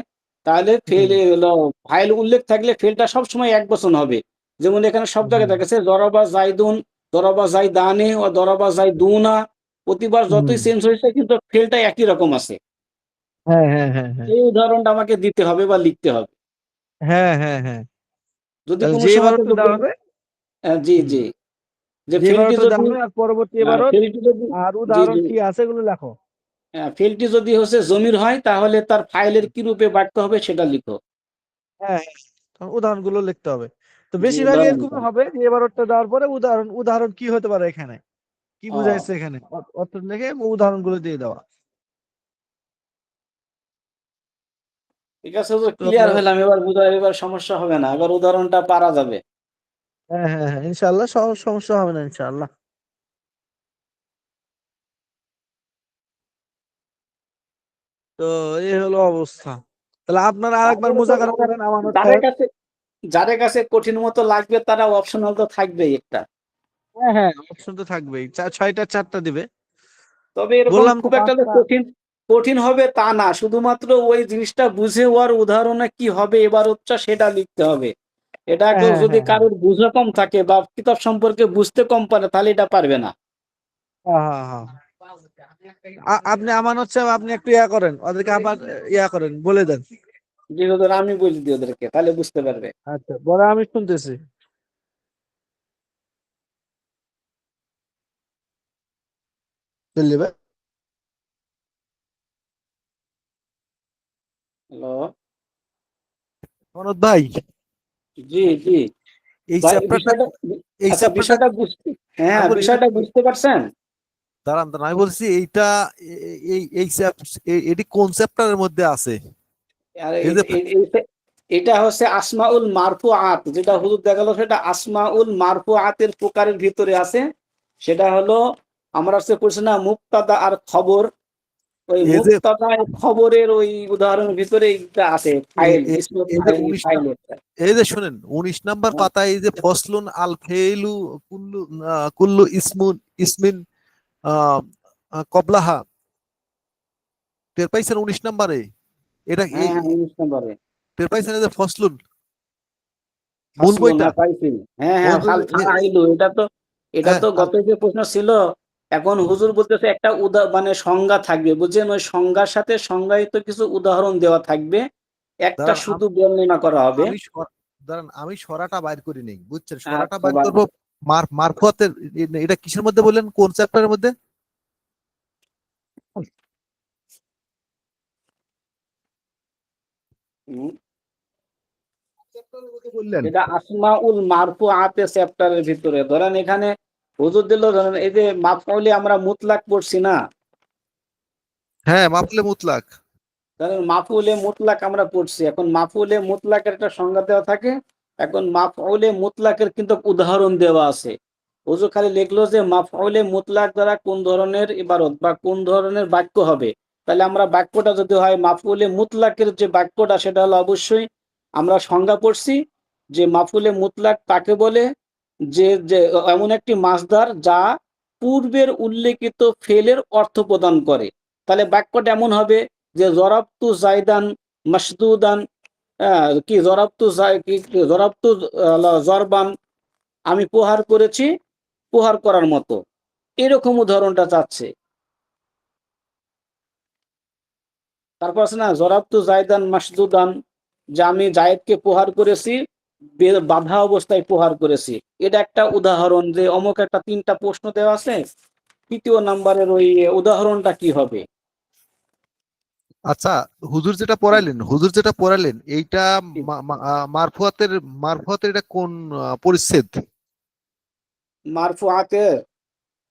তাহলে ফেল হুম, হলো ফাইল উল্লেখ থাকলে ফেলটা সবসময় এক বচন হবে। যেমন এখানে সব জায়গায় হুম, দেখাচ্ছে জরাবা জাইদুন, জরাবা জাইদানে ও জরাবা জাইদুনা, প্রতিবার হুম। যতই চেঞ্জ হয়েছে কিন্তু ফেলটা একই রকম আছে। হ্যাঁ হ্যাঁ হ্যাঁ হ্যাঁ এই উদাহরণটা আমাকে দিতে হবে বা লিখতে হবে। হ্যাঁ হ্যাঁ হ্যাঁ। যদি তাহলে কোনো যে সময় এবারটা দেওয়া হবে, জি হুম, জি, যে যে ফেলটি এবারটা দেওয়া যদি হবে আর পরবর্তী এবারত ফেলটি যদি আর জি উদাহরণ জি, কি আছে এগুলো লেখো। ফেলটি যদি হচ্ছে জমির হয় তাহলে তার ফাইলের কি রূপে বাক্য হবে সেটা লিখো। হ্যাঁ হ্যাঁ, তখন উদাহরণগুলো লিখতে হবে। তো জি, বেশিরভাগই এরকম উদাহরণটা। হবে যে এবারটা দেওয়ার পরে উদাহরণ, উদাহরণ কি হতে পারে এখানে, কি ও, বুঝাইছে এখানে, অর্থ লিখে উদাহরণগুলো দিয়ে দেওয়া। ঠিক আছে হুজুর, তো ক্লিয়ার হলাম, এবার বোধহয় এবার সমস্যা হবে না, এবার উদাহরণটা পারা যাবে। হ্যাঁ হ্যাঁ হ্যাঁ, ইনশাআল্লাহ সহজ, সমস্যা হবে না ইনশাআল্লাহ। তো এই হলো অবস্থা। তাহলে আপনারা আরেকবার তারপরে তো মুজাকারা করেন আমানত যাদের সাহেব। কাছে যাদের কাছে কঠিন মতো লাগবে তারা অপশনাল তো থাকবেই একটা। হ্যাঁ হ্যাঁ, অপশন তো থাকবেই, ছয়টা চারটা দিবে। তবে এরকম বললাম তো খুব একটা যে পাঁচটা। কঠিন কঠিন হবে তা না, শুধুমাত্র ওই জিনিসটা বুঝে ওর উদাহরণে কি হবে এবার হচ্ছে সেটা লিখতে হবে। এটা হ্যাঁ কেউ হ্যাঁ যদি হ্যাঁ হ্যাঁ কারোর বুঝে কম থাকে বা কিতাব সম্পর্কে বুঝতে কম পারে তাহলে এটা পারবে না। হ্যাঁ হ্যাঁ হ্যাঁ। আপনি আমার হচ্ছে, আপনি একটু ইয়া করেন ওদেরকে, আবার ইয়া করেন, বলে দেন। যে ওদের আমি বলে দিই ওদেরকে তাহলে বুঝতে পারবে। আচ্ছা, বড় আমি শুনতেছি। চলে যাবে। হ্যালো। অনুদ ভাই, জি জি। এই ভাই চ্যাপ্টারটা বিষয়টা, এই আচ্ছা চ্যাপ্টারটা বিষয়টা বুঝতে, হ্যাঁ আমি বলি বিষয়টা বুঝতে পারছেন। দাঁড়ান দাঁড়ান, আমি বলছি এইটা এটি কোন চ্যাপ্টারের মধ্যে আছে? আর এই যে এটা হচ্ছে আসমাউল মারফুআত, যেটা হুজুর দেখালো সেটা আসমাউল মারফুআতের প্রকারের ভিতরে আছে। সেটা হলো আমরা হচ্ছে পড়ছি না মুক্তাদা আর খবর, ওই এই যে মুক্তাদা আর খবরের ওই উদাহরণের ভিতরে এইটা আছে, এ- ফাইল এ- ইসমুল এই যে ফাইল, 19 ফাইল একটা। এই যে শুনেন, 19 নাম্বার হ্যাঁ, পাতায় এই যে ফসলুন আল ফেইলু কুল্লু কুল্লু ইসমিন আহ, কবলাহা, টের পাইছেন 19 নাম্বারে? এটা হ্যাঁ, এই 19 নম্বরে টের পাইছেন এই যে ফসলুন মূল ফাসলুন, বইটা? হ্যাঁ পাইছি। হ্যাঁ ওই হ্যাঁ, যে ফাইলু, এটা তো, এটা হ্যাঁ তো গত যে প্রশ্ন ছিল। এখন হুজুর বলতেছে একটা মানে সংজ্ঞা থাকবে, বুঝছেন, ওই সংজ্ঞার সাথে সংজ্ঞায়িত কিছু উদাহরণ দেওয়া থাকবে, একটা দাঁড়ান শুধু বর্ণনা করা হবে। আমি দাঁড়ান আমি সরাটা বাইর করি নেই, বুঝছেন? সরাটা আচ্ছা বাইর করবো। মারফতের এটা কিসের মধ্যে বললেন, কোন চ্যাপ্টারের মধ্যে? হুম, চ্যাপ্টারের মধ্যে বললেন? এটা আসমাউল মারফুআতে চ্যাপ্টারের ভিতরে ধরেন এখানে হুজুর দিল, ধরেন এই যে মাফউলি আমরা মুতলাক পড়ছি না, হ্যাঁ, মাফলে মুতলাক। ধরেন মাফউলে মুতলাক আমরা পড়ছি, এখন মাফউলে মুতলাকের একটা সংজ্ঞা দেওয়া থাকে। এখন মাফউলে মুতলাকের কিন্তু উদাহরণ দেওয়া আছে। হুজুর খালি লিখলো যে মাফউলে মুতলাক দ্বারা কোন ধরনের ইবারত বা কোন ধরনের বাক্য হবে। তাহলে আমরা বাক্যটা যদি হয় মাফউলে মুতলাকের যে বাক্যটা সেটা হলো অবশ্যই আমরা সংজ্ঞা পড়ছি যে মাফউলে মুতলাক তাকে বলে যে যে এমন একটি মাসদার যা পূর্বের উল্লেখিত ফেলের অর্থ প্রদান করে। তাহলে বাক্যটা এমন হবে যে জরাবতু জায়দান মাসদুদান, কি জরাবতু কি জরাবতু জরবান, আমি প্রহার করেছি প্রহার করার মতো, এরকম উদাহরণটা চাচ্ছে। তারপর আছে না জরাবতু জায়দান মাসদুদান, যে আমি জায়েদকে প্রহার করেছি বাধা অবস্থায় প্রহার করেছি। এটা একটা উদাহরণ যে অমুক একটা তিনটা প্রশ্ন দেওয়া আছে, তৃতীয় নাম্বারের ওই উদাহরণটা কি হবে। আচ্ছা, হুজুর যেটা পড়াইলেন এইটা মারফুয়াতের এটা কোন পরিচ্ছেদ? মারফুআতে,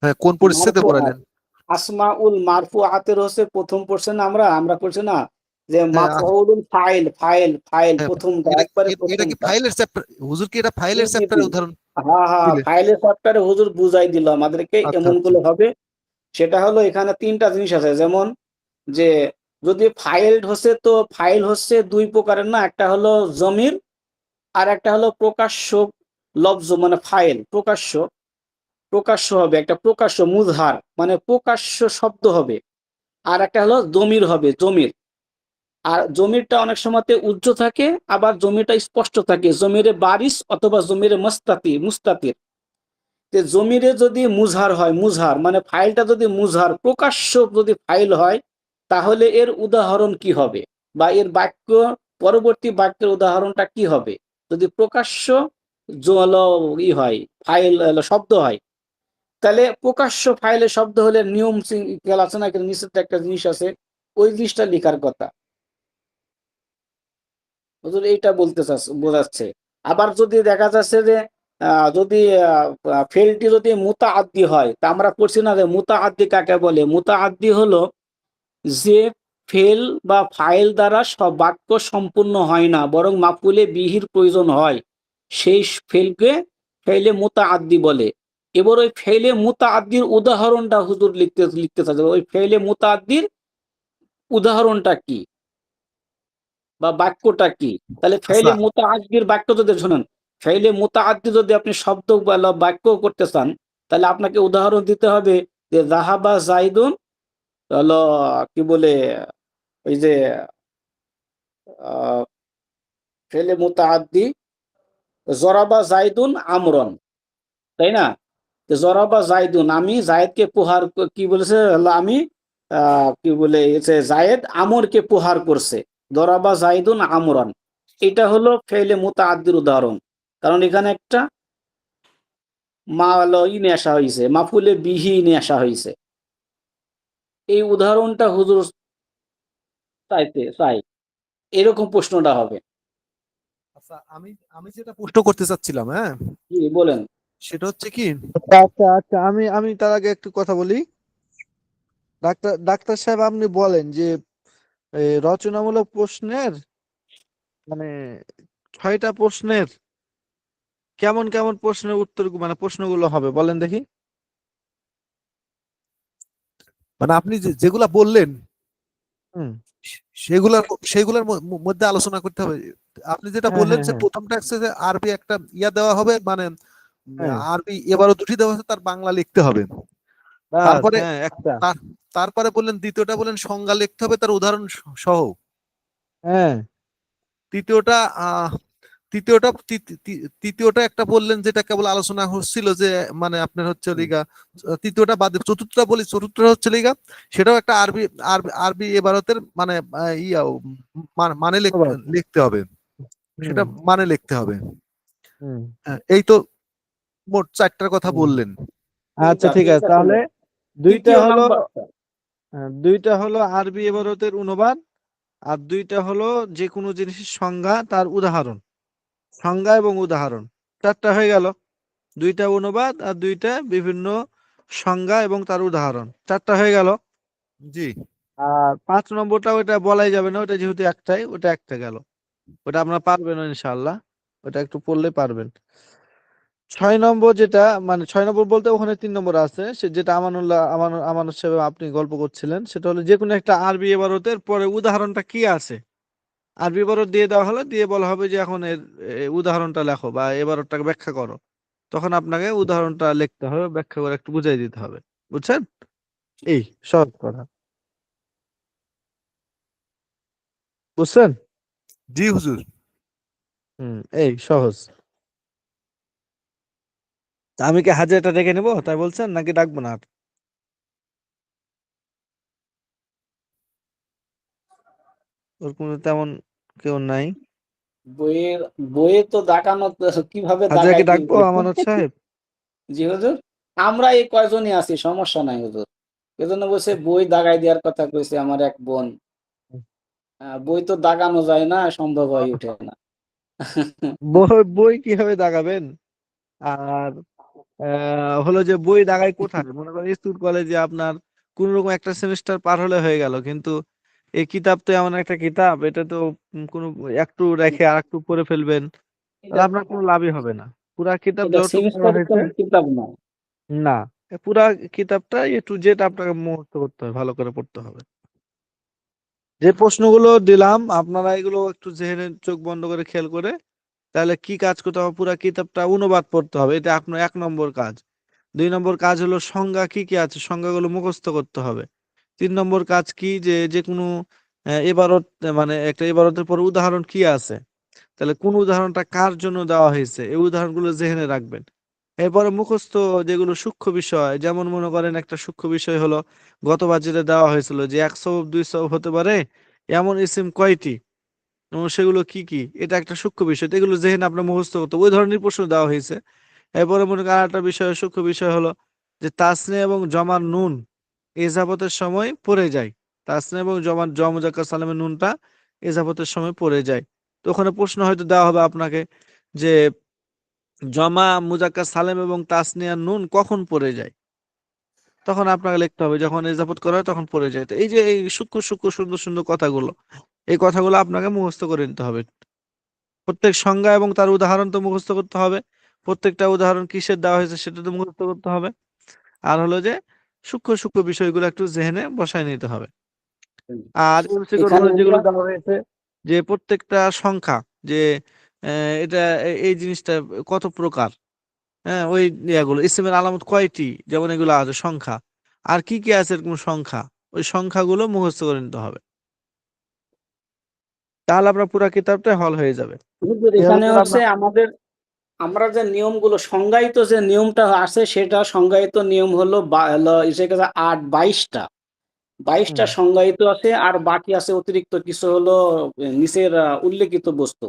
হ্যাঁ, কোন পরিচ্ছেদে মারফুআত, পড়াইলেন? আসমাউল মারফুআতের হচ্ছে প্রথম পড়ছে না, আমরা পড়ছি না যে হ্যাঁ মাফউলুল ফাইল, ফাইল ফাইল হ্যাঁ, প্রথমটা, এটা একবারে এটা কি প্রথমটা। ফাইলের চ্যাপ্টার? হুজুর কি এটা জি ফাইলের জি জি, চ্যাপ্টারের উদাহরণ হ্যাঁ হ্যাঁ, দিলেন? ফাইলের চ্যাপ্টারে হুজুর বুঝাই দিল আমাদেরকে আচ্ছা এমন আচ্ছা। গুলো হবে। সেটা হলো এখানে তিনটা জিনিস আছে, যেমন যে যদি ফাইল হচ্ছে তো ফাইল হচ্ছে দুই প্রকারের না, একটা হলো জমির আর একটা হলো প্রকাশ্য লফজ, মানে ফাইল প্রকাশ্য, প্রকাশ্য হবে, একটা প্রকাশ্য মুজহার মানে প্রকাশ্য শব্দ হবে। আর একটা হলো জমির হবে, জমির। আর জমিরটা অনেক সময়তে উজ্জ্ব থাকে, আবার জমিটা স্পষ্ট থাকে, জমিরে বারিস অথবা জমিরে মুস্তাতির। যে জমিরে যদি মুজহার হয়, মুজহার মানে ফাইলটা যদি মুজহার প্রকাশ্য যদি ফাইল হয়, তাহলে এর উদাহরণ কি হবে বা এর বাক্য পরবর্তী বাক্যের উদাহরণটা কি হবে যদি প্রকাশ্য ই হয়, ফাইল শব্দ হয়। তাহলে প্রকাশ্য ফাইলে শব্দ হলে নিয়ম শৃঙ্খলা আছে না, এখানে নিষিদ্ধ একটা জিনিস আছে, ওই জিনিসটা লেখার কথা। হুজুর এইটা বলতে বোঝাচ্ছে। আবার যদি দেখা যাচ্ছে যে যদি ফেলটি যদি মুতাআদ্দি হয়, তা আমরা পড়ছি না যে মুতাআদ্দি কাকে বলে। মুতাআদ্দি হলো যে ফেল বা ফাইল দ্বারা সব বাক্য সম্পূর্ণ হয় না বরং মাফউলে বিহির প্রয়োজন হয়, সেই ফেলকে ফেলে মুতাআদ্দি বলে। এবার ওই ফেলে মুতাআদ্দির উদাহরণটা হুজুর লিখতে লিখতে চাচ্ছে, ওই ফেলে মুতাআদ্দির উদাহরণটা কি। বা বাক্যটা কি? তাহলে আচ্ছা ফাইলে মুতাআদ্দির বাক্য যদি শোনেন, ফাইলে মুতাআদ্দি যদি আপনি শব্দ বা বাক্য করতে চান, তাহলে আপনাকে উদাহরণ দিতে হবে যে যাহাবা যাইদুন হলো কি বলে ওই যে আ ফাইলে মুতাআদ্দি জরাবা যাইদুন আমরন, তাই না? যে জরাবা যাইদুন আমি জায়েদকে প্রহার কি বলেছে হলো আমি কি বলে যে জায়েদ আমরকে প্রহার করছে। দরাবা যাইদুন আমরান। এটা হলো ফেইলে মুতাআদ্দির উদাহরণ। কারণ এখানে একটা মা হলো নিয়ে আসা হইছে, মাফুলে বিহি নিয়ে আসা হইছে। এই উদাহরণটা হুজুর চাই। এরকম প্রশ্নটা হবে। আচ্ছা আমি আমি যেটা প্রশ্ন করতে চাচ্ছিলাম, হ্যাঁ, জি বলেন। সেটা হচ্ছে কি, আচ্ছা আচ্ছা, আমি আমি তার আগে একটু কথা বলি। ডাক্তার ডাক্তার সাহেব, আপনি বলেন যে রচনামূলক প্রশ্নের মানে 6টা প্রশ্নের কেমন কেমন প্রশ্নের উত্তর মানে প্রশ্নগুলো হবে বলেন দেখি। মানে আপনি যেগুলা বললেন হুম। সেগুলার সেগুলার মধ্যে আলোচনা করতে হবে। আপনি যেটা হ্যাঁ বললেন হ্যাঁ যে হ্যাঁ প্রথমটা হচ্ছে যে আরবি একটা ইয়া দেওয়া হবে, মানে হ্যাঁ। আরবি এবারও দুটি দেওয়া আছে, তার বাংলা লিখতে হবে। বাস, তারপরে হ্যাঁ একটা। তারপরে বললেন দ্বিতীয়টা বললেন সংজ্ঞা লিখতে হবে তার উদাহরণ সহ। হ্যাঁ তৃতীয়টা তৃতীয়টা একটা বললেন যেটা কেবল আলোচনা হচ্ছিল যে মানে আপনার হচ্ছে হুম, লিগা, তৃতীয়টা বাদ দিয়ে চতুর্থটা বলি, চতুর্থটা হচ্ছে লিগা, সেটাও একটা আরবি আরবি আরবি এবারতের মানে ইয়া মানে ধন্যবাদ। লিখতে হবে, হুম সেটা মানে লিখতে হবে। হুম হ্যাঁ, এই তো মোট চারটার কথা হুম। বললেন। ঠিক আচ্ছা আছে, ঠিক আছে, এটা তাহলে হলো দুইটা তৃতীয় হলো নাম্বারটা। দুইটা হলো আরবি ইবারতের অনুবাদ, আর দুইটা হলো যে কোনো জিনিসের সংজ্ঞা তার উদাহরণ, সংজ্ঞা এবং উদাহরণ। 4টা হয়ে গেল, দুইটা অনুবাদ আর দুইটা বিভিন্ন সংজ্ঞা এবং তার উদাহরণ, 4টা হয়ে গেল। জি আর 5 নম্বরটা ওটা বলাই যাবে না, ওটা যেহেতু একটাই, ওটা একটা গেল, ওটা আপনারা পারবেন ইনশাআল্লাহ, ওটা একটু পড়লে পারবেন। 6 নম্বর যেটা, মানে 6 নম্বর বলতে ওখানে 3 নম্বর আছে, সে যেটা আমানুল্লাহ আমানত সাহেব আপনি গল্প করছিলেন, সেটা হলো যে কোনো একটা আরবি ইবারতের পরে উদাহরণটা কি আছে। আরবি ইবারত দিয়ে দেওয়া হলো, দিয়ে বলা হবে যে এখন এর উদাহরণটা লেখো বা ইবারতটাকে ব্যাখ্যা করো। তখন আপনাকে উদাহরণটা লিখতে হবে, ব্যাখ্যা করে একটু বুঝাই দিতে হবে। বুঝছেন? এই সহজ কথা। বুঝছেন? জি হুজুর। এই সহজ। তা আমি কি হাজিরাটা ডেকে নেবো তাই বলছেন, নাকি ডাকবো না আর? ওর কোনো তেমন কেউ নাই। বইয়ে বইয়ে তো দাগানো কিভাবে হাজিরাকে দাগাই দিই ডাকবো আমানত সাহেব? জি হুজুর, আমরা এই কয়জনই আছি, সমস্যা নাই হুজুর। এজন্য বলছে বই দাগাই দেওয়ার কথা কইছে আমার এক বোন। বই তো দাগানো যায় না, সম্ভব হয়ে ওঠে না। বই বই কিভাবে দাগাবেন? আর হলো যে বই দাগাই কোথায়, মনে করেন স্কুল কলেজে আপনার কোন রকম একটা সেমিস্টার পার হলে হয়ে গেল, কিন্তু এই কিতাব তো এমন একটা কিতাব, এটা তো কোনো একটু রেখে আর একটু পড়ে ফেলবেন, এটা তাহলে আপনার কোনো লাভই হবে না। পুরা কিতাব এটা যতটুকু পড়া সেমিস্টারের হয়েছে, কিতাব না। না, পুরা কিতাবটা A to Z আপনাকে মুখস্থ করতে হবে, ভালো করে পড়তে হবে। যে প্রশ্নগুলো দিলাম আপনারা এগুলো একটু জেনে চোখ বন্ধ করে খেয়াল করে, তাহলে কি কাজ করতে হবে, পুরা কিতাবটা অনুবাদ পড়তে হবে, এটা আপনার 1 নম্বর কাজ। 2 নম্বর কাজ হলো সংজ্ঞা কি কি আছে সংজ্ঞাগুলো মুখস্থ করতে হবে। 3 নম্বর কাজ কি, যে যে কোনো এবারত, মানে একটা এবারতের পর উদাহরণ কি আছে, তাহলে কোন উদাহরণটা কার জন্য দেওয়া হয়েছে এই উদাহরণগুলো জেনে রাখবেন। এরপরে মুখস্থ যেগুলো সূক্ষ্ম বিষয়, যেমন মনে করেন একটা সূক্ষ্ম বিষয় হলো গতবার যেটা দেওয়া হয়েছিল যে 100 200 হতে পারে এমন ইসিম কয়টি, এবং সেগুলো কি কি, এটা একটা সূক্ষ্ম বিষয়, তো এগুলো জেনে আপনার মুখস্থ করতে হবে। ওই ধরনের প্রশ্ন দেওয়া হয়েছে। এরপরে মনে করেন আরেকটা বিষয়, সূক্ষ্ম বিষয় হলো যে তাসনিয়া এবং জমার নুন ইজাফতের সময় পড়ে যায়, তাসনিয়া এবং জমার মুজাক্কার সালামের নুনটা ইজাফতের সময় পড়ে যায়। তো ওখানে প্রশ্ন হয়তো দেওয়া হবে আপনাকে যে জমা মুজাক্কার সালেম এবং তাসনিয়ার নুন কখন পড়ে যায়, তখন আপনাকে লিখতে হবে যখন ইজাফত করা হয় তখন পড়ে যায়। তো এই যে এই সূক্ষ্ম সূক্ষ্ম সুন্দর সুন্দর কথাগুলো, এই কথাগুলো আপনাকে মুখস্থ করে নিতে হবে। প্রত্যেক সংজ্ঞা এবং তার উদাহরণ তো মুখস্থ করতে হবে, প্রত্যেকটা উদাহরণ কিসের দেওয়া হয়েছে সেটা তো মুখস্থ করতে হবে। আর হলো যে সূক্ষ্ম সূক্ষ্ম বিষয়গুলো একটু জেনে বসায় নিতে হবে। আর এমসিকিউর এখানে মধ্যে যেগুলো দেওয়া হয়েছে যে প্রত্যেকটা সংখ্যা, যে এটা এই জিনিসটা কত প্রকার, হ্যাঁ ওই ইয়াগুলো ইসমের আলামত কয়টি, যেমন এগুলো আছে সংখ্যা, আর কি কি আছে এরকম সংখ্যা, ওই সংখ্যাগুলো মুখস্থ করে নিতে হবে। তাহলে আপনার পুরো কিতাবটা হল হয়ে যাবে। হুজুর, এভাবে এখানে করে হচ্ছে আপনার আমাদের আমরা যে নিয়মগুলো সংজ্ঞায়িত যে নিয়মটা আছে, সেটা সংজ্ঞায়িত নিয়ম হলো হলো এসে গেছে ৮-২২টা। ২২টা হুম সংজ্ঞায়িত আছে, আর বাকি আছে অতিরিক্ত কিছু হলো নিচের উল্লেখিত বস্তু।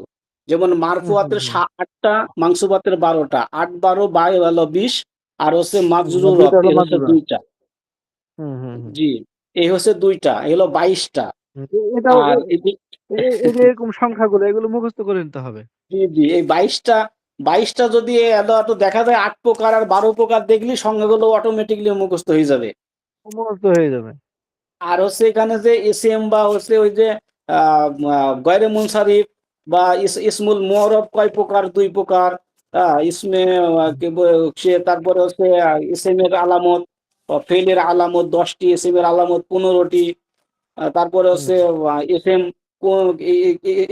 যেমন হুম হুম মারফুয়াতের হুম ৮টা, মানসুবাতের ১২টা, ৮-১২ হলো ২০, আর হচ্ছে আর মাজরুর দুইটা হলো এই হচ্ছে মাজুরা। ২টা। হুম হুম হুম জি, এই হচ্ছে ২টা, এই হলো ২২টা। হুম। এটাও আর এই যে এরকম সংখ্যাগুলো এগুলো মুখস্থ করে নিতে হবে। জি, জি, এই ২২টা যদি এত এত দেখা যায় ৮ প্রকার আর ১২ প্রকার, দেখলি সংখ্যাগুলো অটোমেটিকলি মুখস্থ হয়ে যাবে। মুখস্থ হয়ে যাবে। আর হচ্ছে এখানে যে এসএম বা হচ্ছে ওই যে গয়রে মুনসারিফ বা ইসমুল মুআরব কয় প্রকার, ২ প্রকার। ইসমে সে তারপরে হচ্ছে ইসেমের আলামত, ফেলের আলামত ১০টি, ইসেমের আলামত ১৫টি। তারপরে হুম হচ্ছে এসএম কোন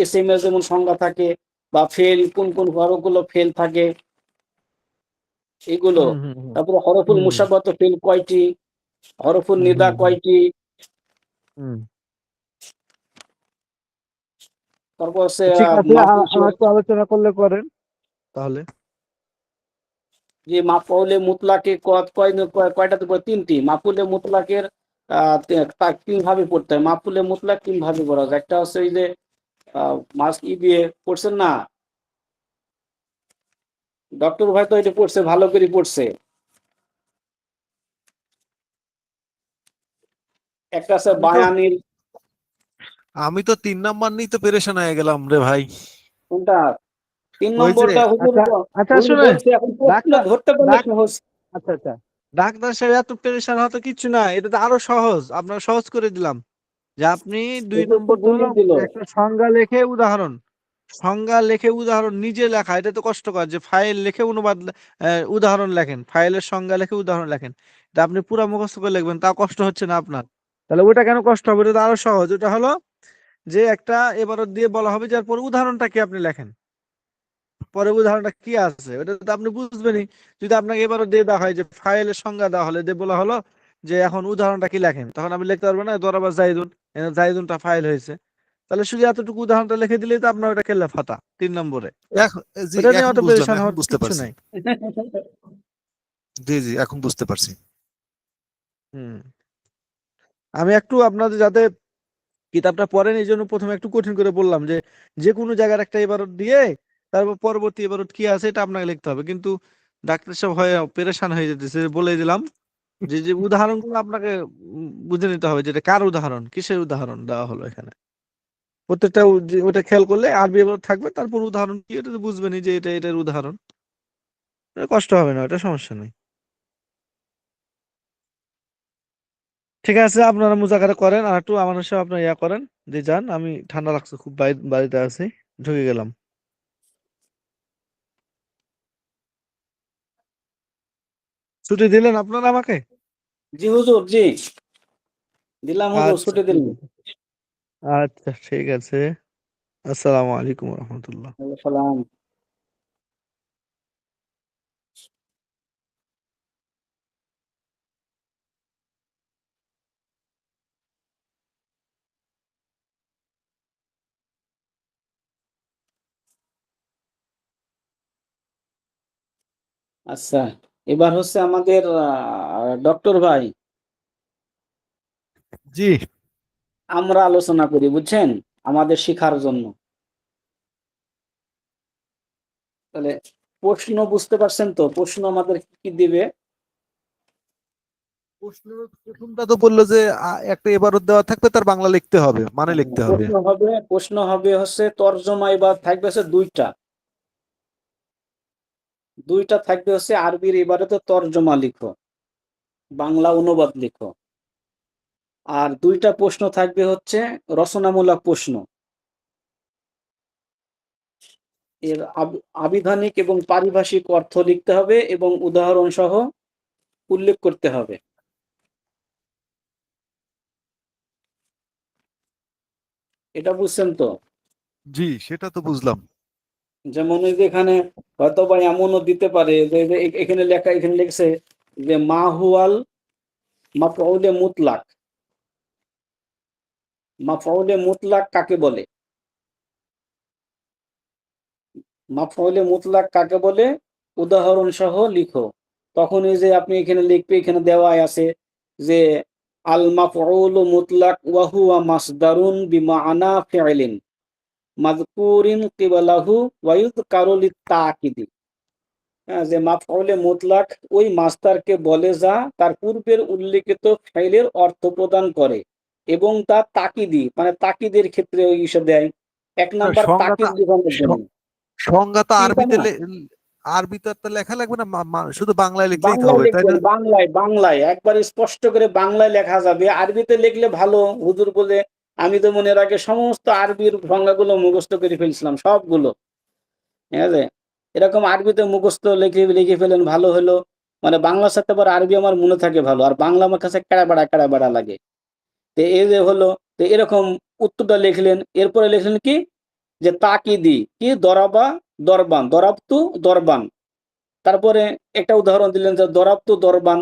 এসএম এর যেমন সংজ্ঞা থাকে, বা ফেল কোন কোন হরফগুলো ফেল থাকে এগুলো। হুম হুম হুম তারপরে হরফুল হুম মুসাব্বাত ফেল কয়টি, হরফুল হুম নিদা হুম হুম কয়টি, হুম। তারপর হচ্ছে ঠিক আছে, মাফুল, একটু আলোচনা করলে করেন তাহলে। যে মাফউলে মুতলাকে কয়টাতে পড়ে? ৩টি। মাফউলে মুতলাকের তার ৩ ভাবে পড়তে হয়। মাফউলে মুতলাক ৩ ভাবে পড়া যায়। একটা হচ্ছে ওই যে মাস দিয়ে পড়ছেন না, ডক্টর ভাই তো এটা পড়ছে, ভালো করে পড়ছে। একটা আছে আমি তো বায়ানিল। আমি তো ৩ নাম্বার নিয়ে তো পেরেশান হয়ে গেলাম রে ভাই। কোনটা? ৩ ওই যে নম্বরটা হুজুর আচ্ছা আচ্ছা হুজুর শুনেন, বলছে, এখন প্রশ্ন ডাক্তার ধরতে পারলে ডাক সহজ। আচ্ছা আচ্ছা, ডাক্তার সাহেব এত পেরেশান হতে কিচ্ছু না, এটা তো আরো সহজ, আপনার সহজ করে দিলাম। যে আপনি দুই হুজুর তো নম্বরটা হলো বলেই দিল। একটা সংজ্ঞা লেখে উদাহরণ, সংজ্ঞা লেখে উদাহরণ নিজে লেখা, এটা তো কষ্টকর যে ফাইল লিখে অনুবাদ উদাহরণ লেখেন, ফাইলের সংজ্ঞা লিখে উদাহরণ লেখেন, এটা আপনি পুরো মুখস্থ করে লিখবেন, তা কষ্ট হচ্ছে না আপনার। তাহলে ওটা কেন কষ্ট হবে, এটা তো আরো সহজ। ওটা হলো যে একটা এবারত দিয়ে বলা হবে যে পরে উদাহরণটা কি আপনি লেখেন, পরে উদাহরণটা কি আছে ওটা তো আপনি বুঝবেনই। যদি আপনাকে এবারও দিয়ে দেওয়া হয় যে ফাইলের সংজ্ঞা দেওয়া হলে দিয়ে বলা হলো যে এখন উদাহরণটা কি লেখেন, তখন আমি লিখতে পারবো না দরাবা জাইদুন, জাইদুনটা ফাইল হয়েছে, তাহলে শুধু এতটুকু উদাহরণটা লিখে দিলেই তো আপনার ওটা কেল্লা ফাতা ৩ নম্বরে। এখন জি, ওটা নিয়ে এখন অত বুঝলাম, পেরেশান এখন হওয়ার বুঝতে কিচ্ছু পারছি। নাই। জি জি, এখন বুঝতে পারছি। হুম। আমি একটু আপনাদের যাতে কিতাবটা পড়েন এই জন্য প্রথমে একটু কঠিন করে বললাম যে যে কোনো জায়গার একটা ইবারত দিয়ে তারপর পরবর্তী ইবারত কি আছে এটা আপনাকে লিখতে হবে, কিন্তু ডাক্তার সাহেব হয়ে পেরেশান হয়ে যেতেছে, বলে দিলাম যে যে উদাহরণগুলো আপনাকে বুঝে নিতে হবে, যেটা কার উদাহরণ, কিসের উদাহরণ দেওয়া হলো এখানে। প্রত্যেকটা ওটা খেয়াল করলে আরবি এবার থাকবে, তারপর উদাহরণ কি এটা তো বুঝবেনই যে এটা এটার উদাহরণ, এটা কষ্ট হবে না, এটা সমস্যা নেই। ঠিক আছে, আপনারা মুজাকারা করেন, আর একটু আমার সাথে আপনার ইয়া করেন, যে যান, আমি ঠান্ডা লাগছে খুব, বাড়িতে আছি, ঢুকে গেলাম। ছুটি দিলেন আপনারা আমাকে? জি হুজুর, জি দিলাম হুজুর, আচ্ছা ছুটি ঠিক দিলাম। আছে। আচ্ছা ঠিক আছে, আসসালামু আলাইকুম রহমতুল্লাহ। ওয়ালাইকুম সালাম। আচ্ছা, এবার হচ্ছে আমাদের ডক্টর ভাই, জি আমরা আলোচনা করি, বুঝছেন, আমাদের শিখার জন্য। তাহলে প্রশ্ন বুঝতে পারছেন তো? প্রশ্ন আমাদের কি কি দিবে? প্রথমটা তো বললো যে একটা এবারত দেওয়া থাকবে, তার বাংলা লিখতে হবে, মানে লিখতে হবে। প্রশ্ন হবে হচ্ছে তর্জমা, এবার থাকবে হচ্ছে দুইটা থাকবে হচ্ছে আরবির ইবারতে তর্জমা লিখো, বাংলা অনুবাদ লিখো। আর 2টা প্রশ্ন থাকবে হচ্ছে রচনামূলক প্রশ্ন, এর আবিধানিক এবং পারিভাষিক অর্থ লিখতে হবে এবং উদাহরণ সহ উল্লেখ করতে হবে। এটা বুঝছেন তো? জি, সেটা তো বুঝলাম। যেমন ওই যে এখানে হয়তো বা এমনও দিতে পারে যে এখানে লেখা, এখানে লিখছে যে মা হুয়াল মাফউলে মুতলাক। মাফউলে মুতলাক কাকে বলে? মাফউলে মুতলাক কাকে বলে উদাহরণ সহ লিখো। তখন এই যে আপনি এখানে লিখবে, এখানে দেওয়াই আছে যে আল মাফউলু মুতলাক ওয়া হুয়া মাসদারুন বিমাআনা ফি'লিন মাযকুরিন কিবলাহু ওয়া ইযকারু লিত-তা'কিদি। হ্যাঁ, যে মাফউলে মুতলাক ওই মাস্টারকে বলে যা তার পূর্বের উল্লেখিত ফাইলের অর্থ প্রদান করে এবং তা তাকিদি মানে তাকিদের ক্ষেত্রে ওই ইসে দেয়। এক নাম্বার তাকিদ সংজ্ঞাটা বোঝানোর জন্য। সংজ্ঞা তো কি এটা আরবিতে না? আরবিতে তো লেখা লাগবে না, শুধু বাংলায় লিখলেই তো বাংলায় হবে, তাই না? লিখবেন, বাংলায়, বাংলায় একবার স্পষ্ট করে বাংলায় লেখা যাবে। আরবিতে লিখলে ভালো। হুজুর বলে আমি তো মনে আগে সমস্ত আরবির সংজ্ঞাগুলো মুখস্থ করে ফেলছিলাম সবগুলো। ঠিক আছে? এরকম আরবিতে মুখস্থ লিখে লিখে ফেলেন ভালো হলো। মানে বাংলার সাথে আবার আরবি আমার মনে থাকে ভালো। আর বাংলা আমার কাছে ক্যাড়া বেড়া লাগে। তো এই যে হলো, তো এরকম উত্তরটা লিখলেন। এরপরে লিখলেন কি যে তাকিদি কি দরাবা দরবান, দরাবতু দরবান। তারপরে একটা উদাহরণ দিলেন যে দরাবতু দরবান।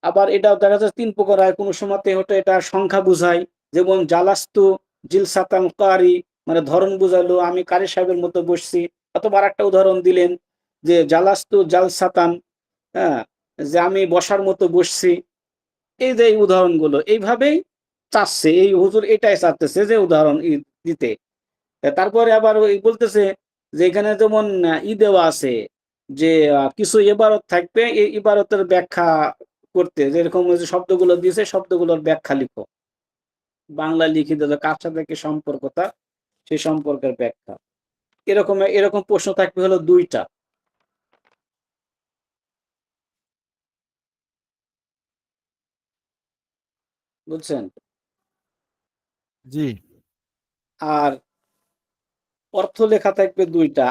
আবার এটা দেখা যাচ্ছে ৩ প্রকার হয়। কোন সময়তে হয়তো এটা সংখ্যা বুঝায়। যেমন জালাস্তু জিলসাতান কারি মানে ধরন বুঝালো, আমি কারি সাহেবের মতো বসছি। অথবা আরেকটা উদাহরণ দিলেন যে জালাস্তু জালসাতান, হ্যাঁ? যে আমি বসার মতো বসছি। এই যে এই উদাহরণগুলো এইভাবেই চাচ্ছে, এই হুজুর এটাই চাচ্ছে যে উদাহরণ দিতে। তারপরে আবার ওই বলতেছে যে এখানে যেমন দেওয়া আছে যে কিছু ইবারত থাকবে, এই ইবারতের ব্যাখ্যা করতে যেরকম ওই যে শব্দগুলো দিয়েছে শব্দগুলোর ব্যাখ্যা লিখো। বাংলায় লিখে দিল কার সাথে কি সম্পর্কতা, সেই সম্পর্কের ব্যাখ্যা। এরকম এরকম প্রশ্ন থাকবে হলো ২টা। বুঝছেন? জি, আর অর্থ লেখা থাকবে ২টা।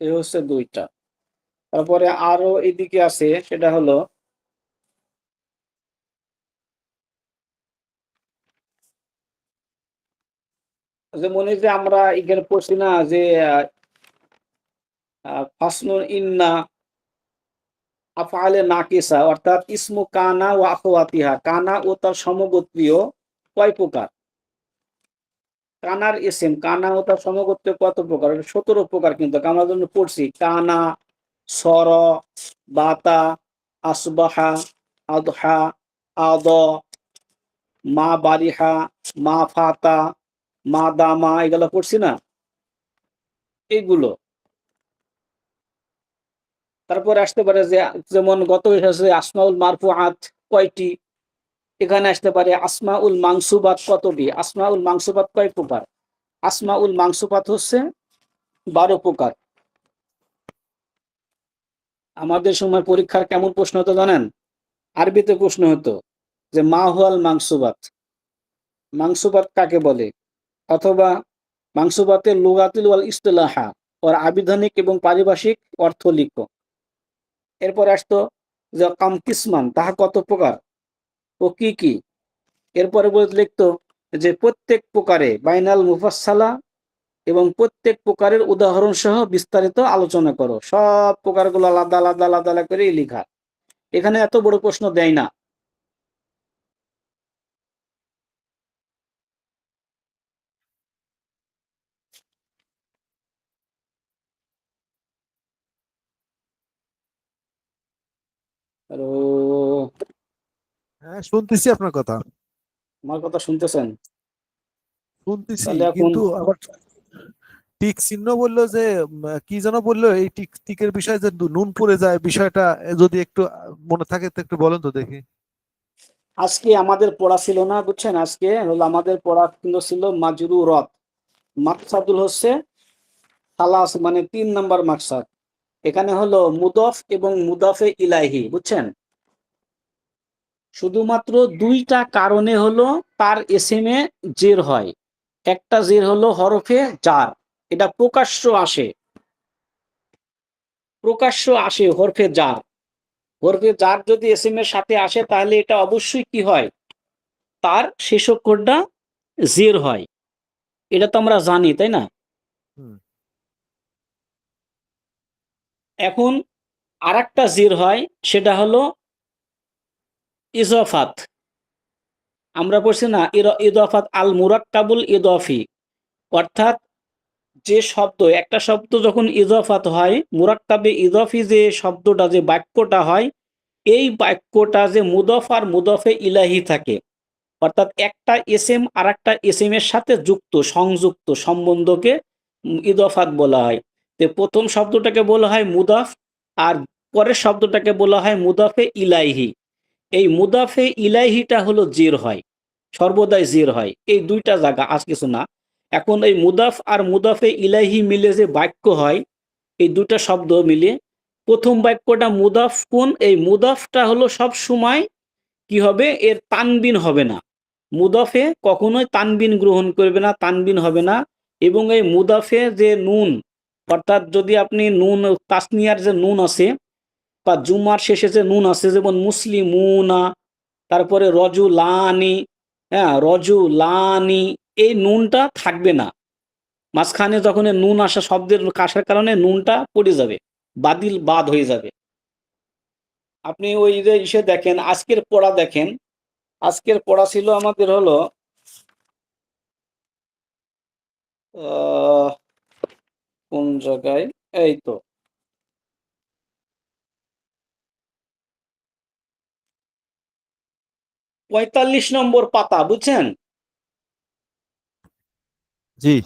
এ হচ্ছে ২টা। তারপরে আরো এদিকে আছে সেটা হলো যেমন এই যে আমরা এখানে পড়ছি না যে ফাসনুন ইন্না আফআলে নাকিসা অর্থাৎ ইসমু কানা ওয়া আখওয়াতিহা, কানা ও তার সমগোত্রীয় কয় প্রকার? কানার ইসিম, কানা ও তার সমগোত্রীয় কত প্রকার? ১৭ প্রকার, কিন্তু আমরা জন্য পড়ছি কানা, সর, বাতা, আসবাহা, আদহা, আদ, মা বারিহা, মা ফাতা, মা দামা, এগুলো পড়ছি না? এইগুলো। তারপরে আসতে পারে যে যেমন গত এসেছে আসমাউল মারফুআত কয়টি? এখানে আসতে পারে আসমাউল মানসুবাত কতটি? আসমাউল মানসুবাত কয় প্রকার? আসমাউল মানসুবাত হচ্ছে ১২ প্রকার। আমাদের সময় পরীক্ষার কেমন প্রশ্ন হতো জানেন? আরবিতে প্রশ্ন হতো যে মা হুয়াল মানসুবাত, মানসুবাত কাকে বলে? অথবা মানসুবাতের লুগাতিল ওয়াল ইসতিলাহা, ওর আবিধানিক এবং পারিভাষিক অর্থ লিখো। এরপরে আসতো যে কাম কিসমান, তাহা কত প্রকার ও কি কি? এরপরে লিখতো যে প্রত্যেক প্রকারে বাইনাল মুফাসসালা এবং প্রত্যেক প্রকারের উদাহরণ সহ বিস্তারিত আলোচনা করো। সব প্রকারগুলো আলাদা আলাদা আলাদা আলাদা করেই লেখা। এখানে এত বড় প্রশ্ন দেয় না। আরো হ্যাঁ, শুনতেছি আপনার কথা, আমার কথা শুনতেছেন? শুনতেছি, তাহলে এখন কিন্তু আবার টিক চিহ্ন বললো যে কি যেন বললো, এই টিকের বিষয়ে যে নুন পড়ে যায় বিষয়টা, যদি একটু মনে থাকে তো একটু বলেন তো দেখি। আজকে আমাদের পড়া ছিল না, বুঝছেন? আজকে হলো আমাদের পড়া কিন্তু ছিল মাজরুরত। মাকসাদুল হচ্ছে খালাস মানে ৩ নাম্বার মাকসাদ। এখানে হলো মুদফ এবং মুদফে ইলাইহি, বুঝছেন? শুধুমাত্র ২টা কারণে হলো তার এসএমএ জের হয়। একটা জের হলো হরফে জার, এটা প্রকাশ্য আসে হরফে জার। হরফে জার যদি এসএম এর সাথে আসে তাহলে এটা অবশ্যই কি হয়, তার শেষ অক্ষরটা জের হয়, এটা তো আমরা জানি, তাই না? হুম। এখন আরেকটা জের হয়, সেটা হলো ইজফাত। আমরা পড়ছি না, ইদফাত আল মুরাক্কাবুল ইদফি, অর্থাৎ যে শব্দ, একটা শব্দ যখন ইদফাত হয়, মুরাক্কাবে ইদফি যে শব্দটা, যে বাক্যটা হয়, এই বাক্যটা যে মুদফ আর মুদফে ইলাহি থাকে, অর্থাৎ একটা এসএম আর একটা এসএম এর সাথে যুক্ত, সংযুক্ত সম্বন্ধকে ইদফাত বলা হয়। তো প্রথম শব্দটাকে বলা হয় মুদাফ, আর পরের শব্দটাকে বলা হয় মুদাফে ইলাইহি। এই মুদাফে ইলাইহিটা হলো জের হয়, সর্বদাই জের হয়। এই দুইটা জায়গা, আজ কিছু না। এখন এই মুদাফ আর মুদাফে ইলাইহি মিলে যে বাক্য হয়, এই দুটা শব্দ মিলে প্রথম বাক্যটা মুদাফ কোন, এই মুদাফটা হলো সব সময় কি হবে, এর তানবিন হবে না। মুদাফে কখনোই তানবিন গ্রহণ করবে না, তানবিন হবে না। এবং এই মুদাফে যে নুন, অর্থাৎ যদি আপনি নুন, তাসনিয়ার যে নুন আছে বা জুমার শেষে যে নুন আছে, যেমন মুসলিমুনা, তারপরে রজুলানি, হ্যাঁ রজুলানি, এই নুনটা থাকবে না। মাঝখানে যখন এই নুন আসা, শব্দের আসার কারণে নুনটা পড়ে যাবে, বাদিল বাদ হয়ে যাবে। আপনি ওই যে ইসে দেখেন, আজকের পড়া দেখেন, আজকের পড়া ছিল আমাদের হলো আহ, কোন জায়গায়, এই তো ৪৫ নম্বর পাতা, বুঝছেন? জি।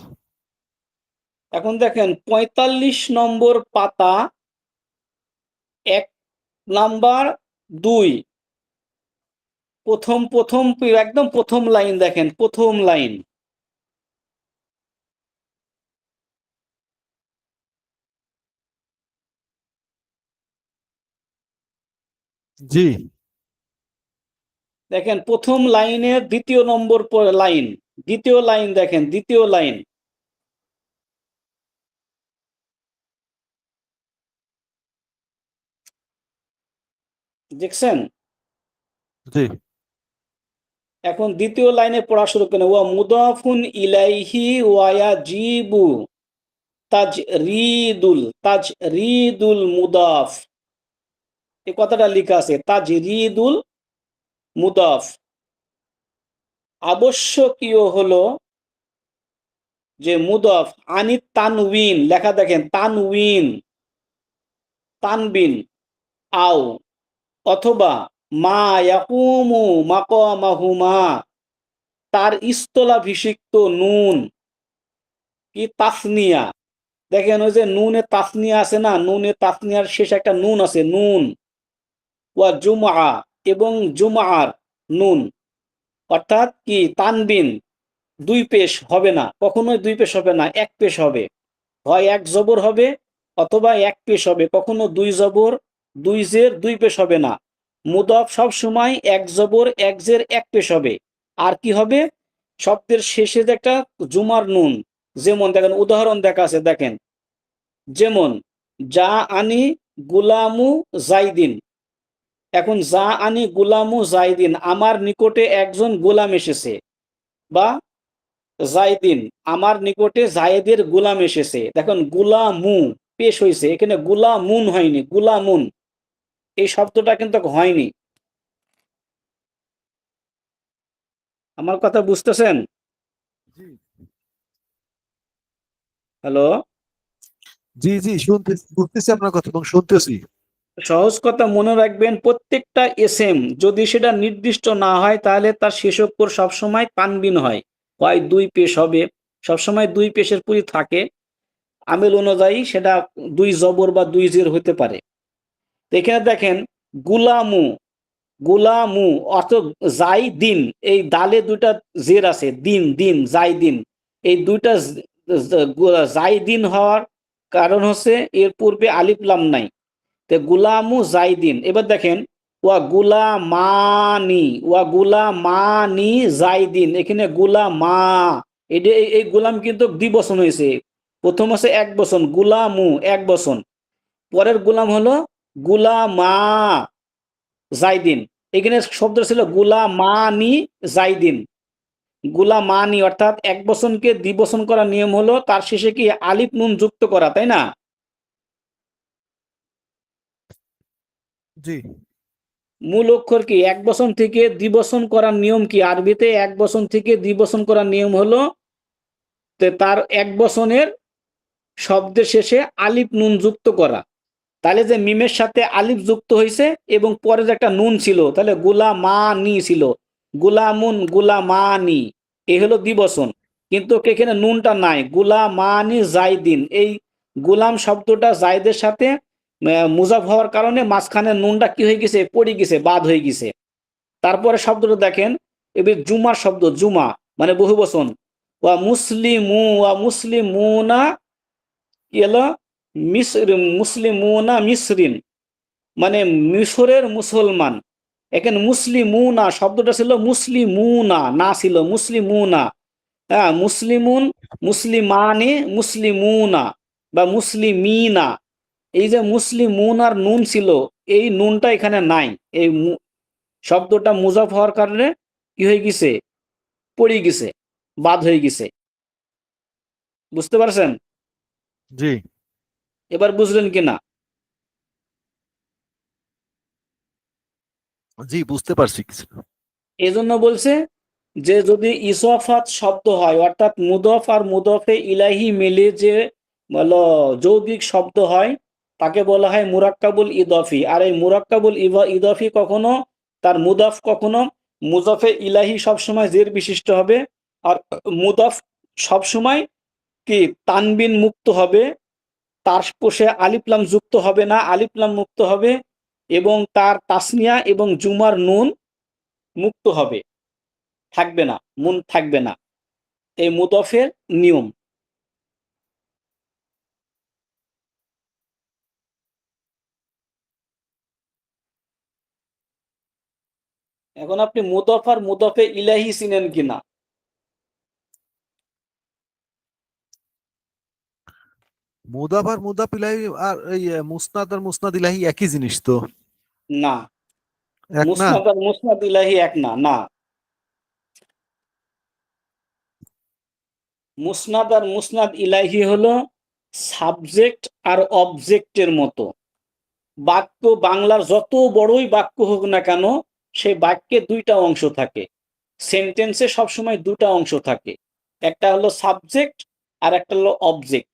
এখন দেখেন ৪৫ নম্বর পাতা, ১ নাম্বার ২, প্রথম প্রথম একদম প্রথম লাইন দেখেন, প্রথম লাইন। জি। দেখেন প্রথম লাইনের দ্বিতীয় নম্বর লাইন, দ্বিতীয় লাইন দেখেন, দ্বিতীয় লাইন দেখছেন? জি। এখন দ্বিতীয় লাইনে পড়া শুরু করেন, ওয়া মুদাফুন ইলাইহি ওয়া জিবু তাজরিদুল, তাজরিদুল মুদাফ, এই কথাটা লেখা আছে, তাজরিদুল মুদাফ। আবশ্যকীয় হলো যে মুদাফ আনি তানউইন, লেখা দেখেন তানউইন, তানবিন, আও অথবা মা ইয়াকুমু মাকামাহুমা, তার স্থলাভিষিক্ত নুন, কি তাসনিয়া। দেখেন ওই যে নুনে তাসনিয়া আছে না, নুনে তাসনিয়ার শেষ একটা নুন আছে, নুন। ওয়া জুমআ, এবং জুমআর নুন, অর্থাৎ কি তানবিন দুই পেশ হবে না, কখনোই দুই পেশ হবে না, এক পেশ হবে। হয় এক জবর হবে অথবা এক পেশ হবে, কখনো দুই জবর দুই জের দুই পেশ হবে না। মুদাফ সব সময় এক জবর এক জের এক পেশ হবে। আর কি হবে, শব্দের শেষে যে একটা জুমার নুন, যেমন দেখেন উদাহরণ দেখা আছে, দেখেন যেমন যা আনি গুলামু জাইদিন। এখন যা আনি গুলামু জাইদিন, আমার নিকটে একজন গোলাম এসেছে, বা জাইদিন, আমার নিকটে জায়েদের গোলাম এসেছে। দেখুন গুলামু পেশ হয়েছে, এখানে গুলামুন হয়নি, গুলামুন এই শব্দটা কিন্তু হয়নি। আমার কথা বুঝতেছেন? জি। হ্যালো? জি। জি, বুঝতেছি আপনার কথা এবং শুনতেছি। সহজ কথা মনে রাখবেন, প্রত্যেকটা এসএম যদি সেটা নির্দিষ্ট না হয়, তাহলে তার শেষ অক্ষর সবসময় তানবিন হয়, হয় দুই পেশ হবে, সবসময় দুই পেশের পুরি থাকে। আমেল অনুযায়ী সেটা দুই জবর বা দুই জের হতে পারে। তো এখানে দেখেন গুলামু, গুলামু অর্থ যাই দিন, এই দালে দুইটা জের আছে, দিন দিন যাই দিন, এই দুইটা যাই দিন হওয়ার কারণ হচ্ছে এর পূর্বে আলিফ লাম নাই। তো গুলামু জাইদিন। এবার দেখেন ওয়া গুলামানি, ওয়া গুলামানি জাইদিন, এখানে গুলামা, এটা এই গুলাম কিন্তু দ্বিবচন হয়েছে। প্রথম আছে এক বচন, গুলামু এক বচন, পরের গুলাম হলো গুলামা জাইদিন। এখানে শব্দ ছিল গুলামানি জাইদিন। গুলামানি অর্থাৎ এক বচনকে দ্বিবচন করার নিয়ম হলো তার শেষে কি আলিফ নুন যুক্ত করা, তাই না? জি। মূল অক্ষর কি এক বচন থেকে দ্বিবচন করার নিয়ম কি? আরবিতে এক বচন থেকে দ্বিবচন করার নিয়ম হলো তার এক বচনের শব্দের শেষে আলিফ নুন যুক্ত করা। তাহলে যে মিমের সাথে আলিফ যুক্ত হয়েছে এবং পরে যে একটা নুন ছিল, তাহলে গুলামানি ছিল, গুলামুন গুলামানি, এই হলো দ্বিবচন। কিন্তু এখানে নুনটা নাই, গুলামানি জাইদিন, এই গুলাম শব্দটা জাইদের সাথে মুজাফ হওয়ার কারণে মাঝখানে নুনটা কি হয়ে গেছে, পড়ে গেছে, বাদ হয়ে গেছে। তারপরে শব্দটা দেখেন, এবার জুমার শব্দ, জুমা মানে বহু বচন, ওয়া মুসলিমুনা কি হলো, মুসলিমুনা মিসরিন মানে মিশরের মুসলমান। এখানে মুসলিমুনা শব্দটা ছিল মুসলিমুনা, না ছিল মুসলিমুনা। হ্যাঁ, মুসলিমুন, মুসলিমানে, মুসলিমুনা বা মুসলিমিনা, এই যে মুসলিমুন আর নুন ছিল, এই নুনটা এখানে নাই। এই শব্দটা মুজাফ হওয়ার কারণে কি হয়ে গেছে, পড়ে গেছে, বাদ হয়ে গেছে। বুঝতে পারছেন? জি। এবার বুঝলেন কিনা? জি, বুঝতে পারছি কিছু। এজন্য বলছে যে যদি ইসফাত শব্দ হয় অর্থাৎ মুদফ আর মুদফে ইলাহি মিলে যে বলো যৌগিক শব্দ হয়, তাকে বলা হয় মুরাক্কাবুল ইদফি। আর এই মুরাক্কাবুল ইদফি কখনো তার মুদফ কখনো মুদফে ইলাহি সবসময় জের বিশিষ্ট হবে, আর মুদফ সবসময় কি তানবিন মুক্ত হবে, তার পোষে আলিফলাম যুক্ত হবে না, আলিফলাম মুক্ত হবে, এবং তার তাসনিয়া এবং জুমার নুন মুক্ত হবে, থাকবে না, মুন থাকবে না। এই মুদফের নিয়ম। এখন আপনি মুদফ আর মুদফে ইলাহি চিনেন কিনা? মুদাফ আর মুদাফ ইলাহি আর এই মুসনাদ আর মুসনাদ ইলাহি একই জিনিস তো? না, এক না? মুসনাদ আর মুসনাদ ইলাহি এক না, না। মুসনাদ আর মুসনাদ ইলাহি হলো সাবজেক্ট আর অবজেক্টের মতো। বাক্য বাংলার যত বড়ই বাক্য হোক না কেন, সেই বাক্যে দুইটা অংশ থাকে। সেন্টেন্সে সবসময় দুটা অংশ থাকে, একটা হলো সাবজেক্ট আর একটা হলো অবজেক্ট।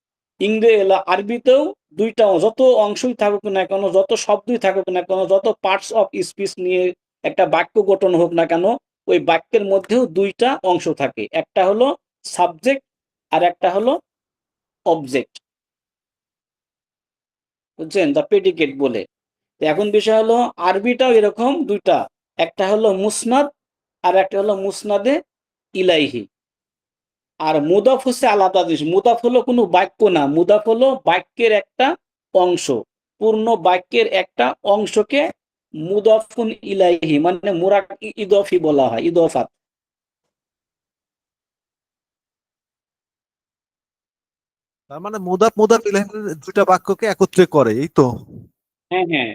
আরবিতেও দুইটা, যত অংশই থাকুক না কেন, যত শব্দই থাকুক না কেন, যত পার্টস অফ স্পিচ নিয়ে একটা বাক্য গঠন হোক না কেন, ওই বাক্যের মধ্যেও দুইটা অংশ থাকে, একটা হলো সাবজেক্ট আর একটা হলো অবজেক্ট। বুঝছেন? দ্য প্রেডিকেট বলে। এখন বিষয় হলো আরবিটাও এরকম দুইটা, একটা হলো মুসনাদ আর একটা হলো মুসনাদে ইলাইহি। আর মুদাফ হচ্ছে আলাদা জিনিস। মুদাফ হলো কোনো বাক্য না, মুদাফ হলো বাক্যের একটা অংশ, পূর্ণ বাক্যের একটা অংশকে মুদাফুন ইলাইহি মানে মুরাক ইদফি বলা হয়, ইদফাত। তার মানে মুদাফ মুদাফ ইলাহি দুইটা বাক্যকে একত্রে করে, এই তো? হ্যাঁ, হ্যাঁ,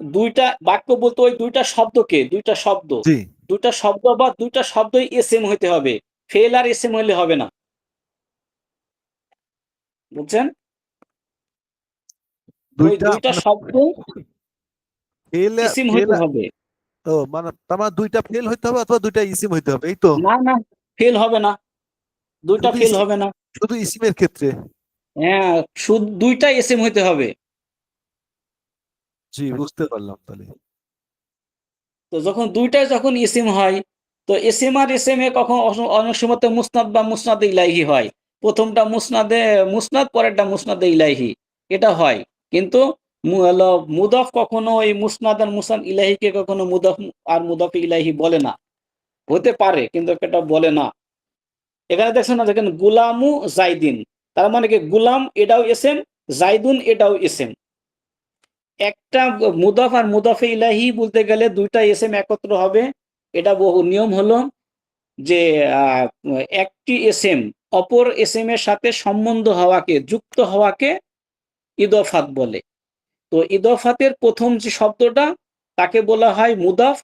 দুইটা বাক্য বলতে ওই দুইটা শব্দকে, দুইটা শব্দ, জি। দুইটা শব্দ বা দুইটা শব্দই এসএম হইতে হবে, ফেল আর এসএম হইলে হবে না। বুঝছেন? ওই দুইটা দুইটা মানে শব্দ ফেল ইসিম ফেল হইতে হবে। ও মানে তার মানে দুইটা ফেল হইতে হবে অথবা দুইটা ইসিম হইতে হবে, এই তো? না, না, ফেল হবে না, দুইটা শুধু ফেল হবে না। শুধু ইসিমের ক্ষেত্রে? হ্যাঁ, শুধু দুইটা এসএম হইতে হবে। জি, বুঝতে পারলাম তাহলে। তো যখন দুইটাই যখন ইসিম হয়, তো এসএম আর এসএম এ কখন অনেক সময় তো মুসনাদ বা মুসনাদে ইলাহি হয়। প্রথমটা মুসনাদে মুসনাদ, পরেরটা মুসনাদে ইলাহি, এটা হয়। কিন্তু হলো মুদাফ কখনো এই মুসনাদ আর মুসনাদ ইলাহিকে কখনো মুদাফ আর মুদাফ ইলাহি বলে না। হতে পারে কিন্তু এটা বলে না। এখানে দেখছেন না, দেখেন গুলামু জাইদিন, তার মানে কি গুলাম এটাও এসএম, জাইদুন এটাও এসএম। একটা মুদাফ আর মুদাফে ইলাহি বলতে গেলে দুইটা এসএম একত্র হবে। এটা বহু নিয়ম হলো যে একটি এসএম অপর এসএম এর সাথে সম্বন্ধ হওয়াকে, যুক্ত হওয়াকে ইদফাত বলে। তো ইদফাতের প্রথম যে শব্দটা তাকে বলা হয় মুদাফ,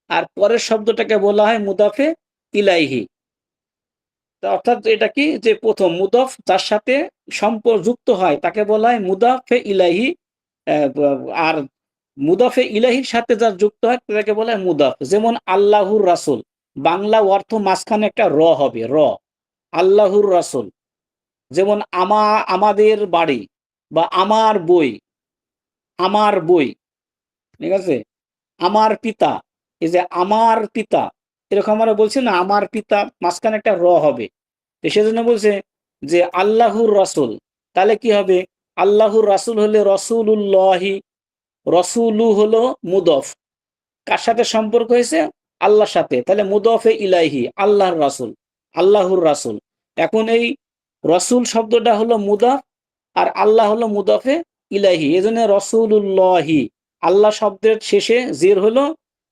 আর পরের শব্দটাকে বলা হয় মুদাফে ইলাইহি। অর্থাৎ এটা কি যে প্রথম মুদফ যার সাথে যুক্ত হয় তাকে বলা হয় মুদাফে ইলাহি। আর মুদাফে ইলাহির সাথে যার যুক্ত হয় তাকে বলা হয় মুদাফ। যেমন আল্লাহুর রাসূল, বাংলা অর্থ মাঝখানে একটা র হবে, র, আল্লাহুর রাসূল। যেমন আমাদের বাড়ি বা আমার বই, আমার বই, ঠিক আছে? আমার পিতা, এই যে আমার পিতা, এরকম আমরা বলছি না আমার পিতা, মাঝখানে একটা র হবে। তো সেজন্য বলছে যে আল্লাহুর রাসূল, তাহলে কি হবে? আল্লাহুর রাসূল হলে রসুলুল্লাহি, রসুলু হলো মুদফ, কার সাথে সম্পর্ক হয়েছে? আল্লাহর সাথে, তাহলে মুদফে ইলাইহি, আল্লাহর রাসূল, আল্লাহুর রাসূল। এখন এই রসুল শব্দটা হলো মুদফ আর আল্লাহ হলো মুদফে ইলাইহি, এজন্য রসুলুল্লাহি, আল্লাহ শব্দের শেষে জের হলো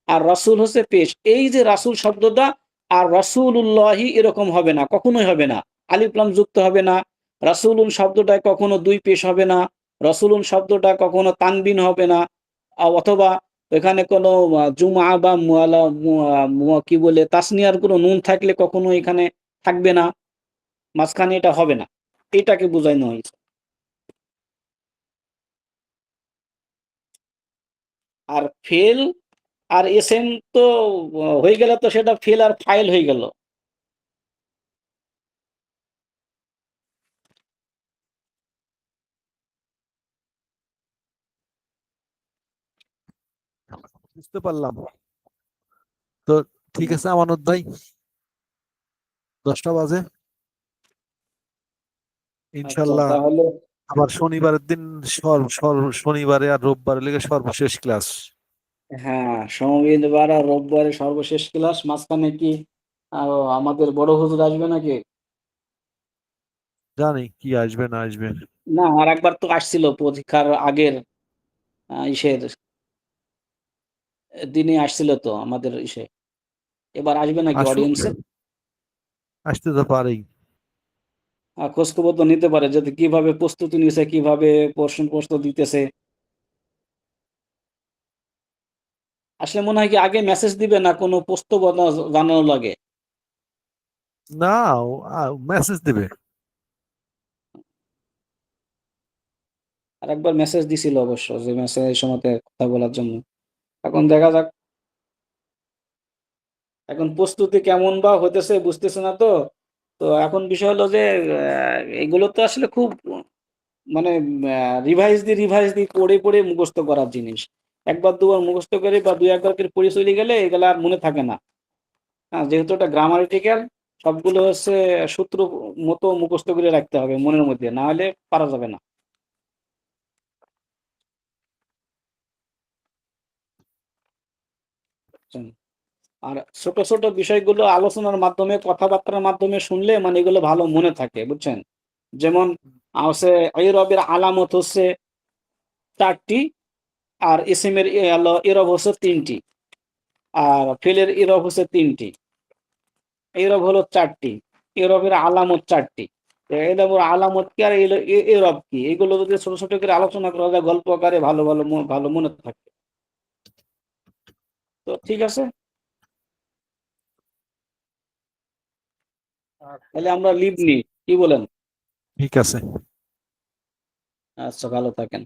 আর রাসূল হচ্ছে পেশ। এই যে রাসূল শব্দটা আর রসুলুল্লাহি এরকম হবে না, কখনোই হবে না, আলিফ লাম যুক্ত হবে না। রাসূলুন শব্দটা কখনো দুই পেশ হবে না, রসুলুন শব্দটা কখনো তানবিন হবে না, অথবা এখানে কোনো জুমা বা কি বলে তাসনিয়ার কোনো নুন থাকলে কখনো এখানে থাকবে না, মাঝখানে এটা হবে না, এটাকে বোঝানো হয়েছে। আর ফেল আর এসএম তো হয়ে গেলে তো সেটা ফেল আর ফাইল হয়ে গেল। বুঝতে পারলাম। তো ঠিক আছে আমানত ভাই, 10টা বাজে, আচ্ছা ইনশাল্লাহ তাহলে, আবার শনিবারের দিন শনিবারে আর রোববারে লেগে সর্বশেষ ক্লাস। হ্যাঁ, সোমবার আর রোববারে সর্বশেষ ক্লাস, মাঝখানে কি আমাদের বড় হুজুর আসবে নাকি? জানি কি আসবে না আসবে। না, আর একবার তো আসছিল পরীক্ষার আগের ইসের দিনে আসছিল তো আমাদের ইসে, এবার আসবে নাকি আসুক, অডিয়েন্সে? আসতে তো পারেই। খোঁজ খবর তো নিতে পারে যদি কিভাবে প্রস্তুতি নিছে, কিভাবে প্রশ্ন দিতেছে। আসলে মনে হয় কি আগে মেসেজ দিবে না কোনো পোস্ত বানানো লাগে? না, মেসেজ দেবে। আর একবার মেসেজ দিছিল অবশ্য, যে মেসেজের সময় কথা বলার জন্য। এখন দেখা যাক, এখন প্রস্তুতি কেমন বা হতেছে বুঝতেছে না তো। তো এখন বিষয় হলো যে এগুলো তো আসলে খুব মানে রিভাইজ দি পড়ে পড়ে মুখস্থ করার জিনিস। একবার দুবার মুখস্থ করে বা দুই একবার করে পড়ে চলে গেলে এগুলো আর মনে থাকে না। হ্যাঁ, যেহেতু এটা গ্রামারিটিক্যাল, সবগুলো হচ্ছে সূত্র মতো মুখস্থ করে রাখতে হবে মনের মধ্যে, না হলে পারা যাবে না। বুঝছেন? আর ছোট ছোট বিষয়গুলো আলোচনার মাধ্যমে, কথাবার্তার মাধ্যমে শুনলে মানে এগুলো ভালো মনে থাকে, বুঝছেন? যেমন হচ্ছে এই রবের আলামত হচ্ছে 4টি, আর ইসিমের ইরব হচ্ছে 3টি, আর ফেলের ইরব হচ্ছে 3টি, ইরব হলো 4টি, ইরবের আলামত 4টি। এরবের আলামত কি আর ইরব কি, এগুলো যদি ছোট ছোট করে আলোচনা করা যায় গল্প আকারে, ভালো ভালো ভালো মনে থাকে। তো ঠিক আছে, তাহলে আমরা লিভ নিই, কি বলেন? ঠিক আছে। আচ্ছা, ভালো থাকেন।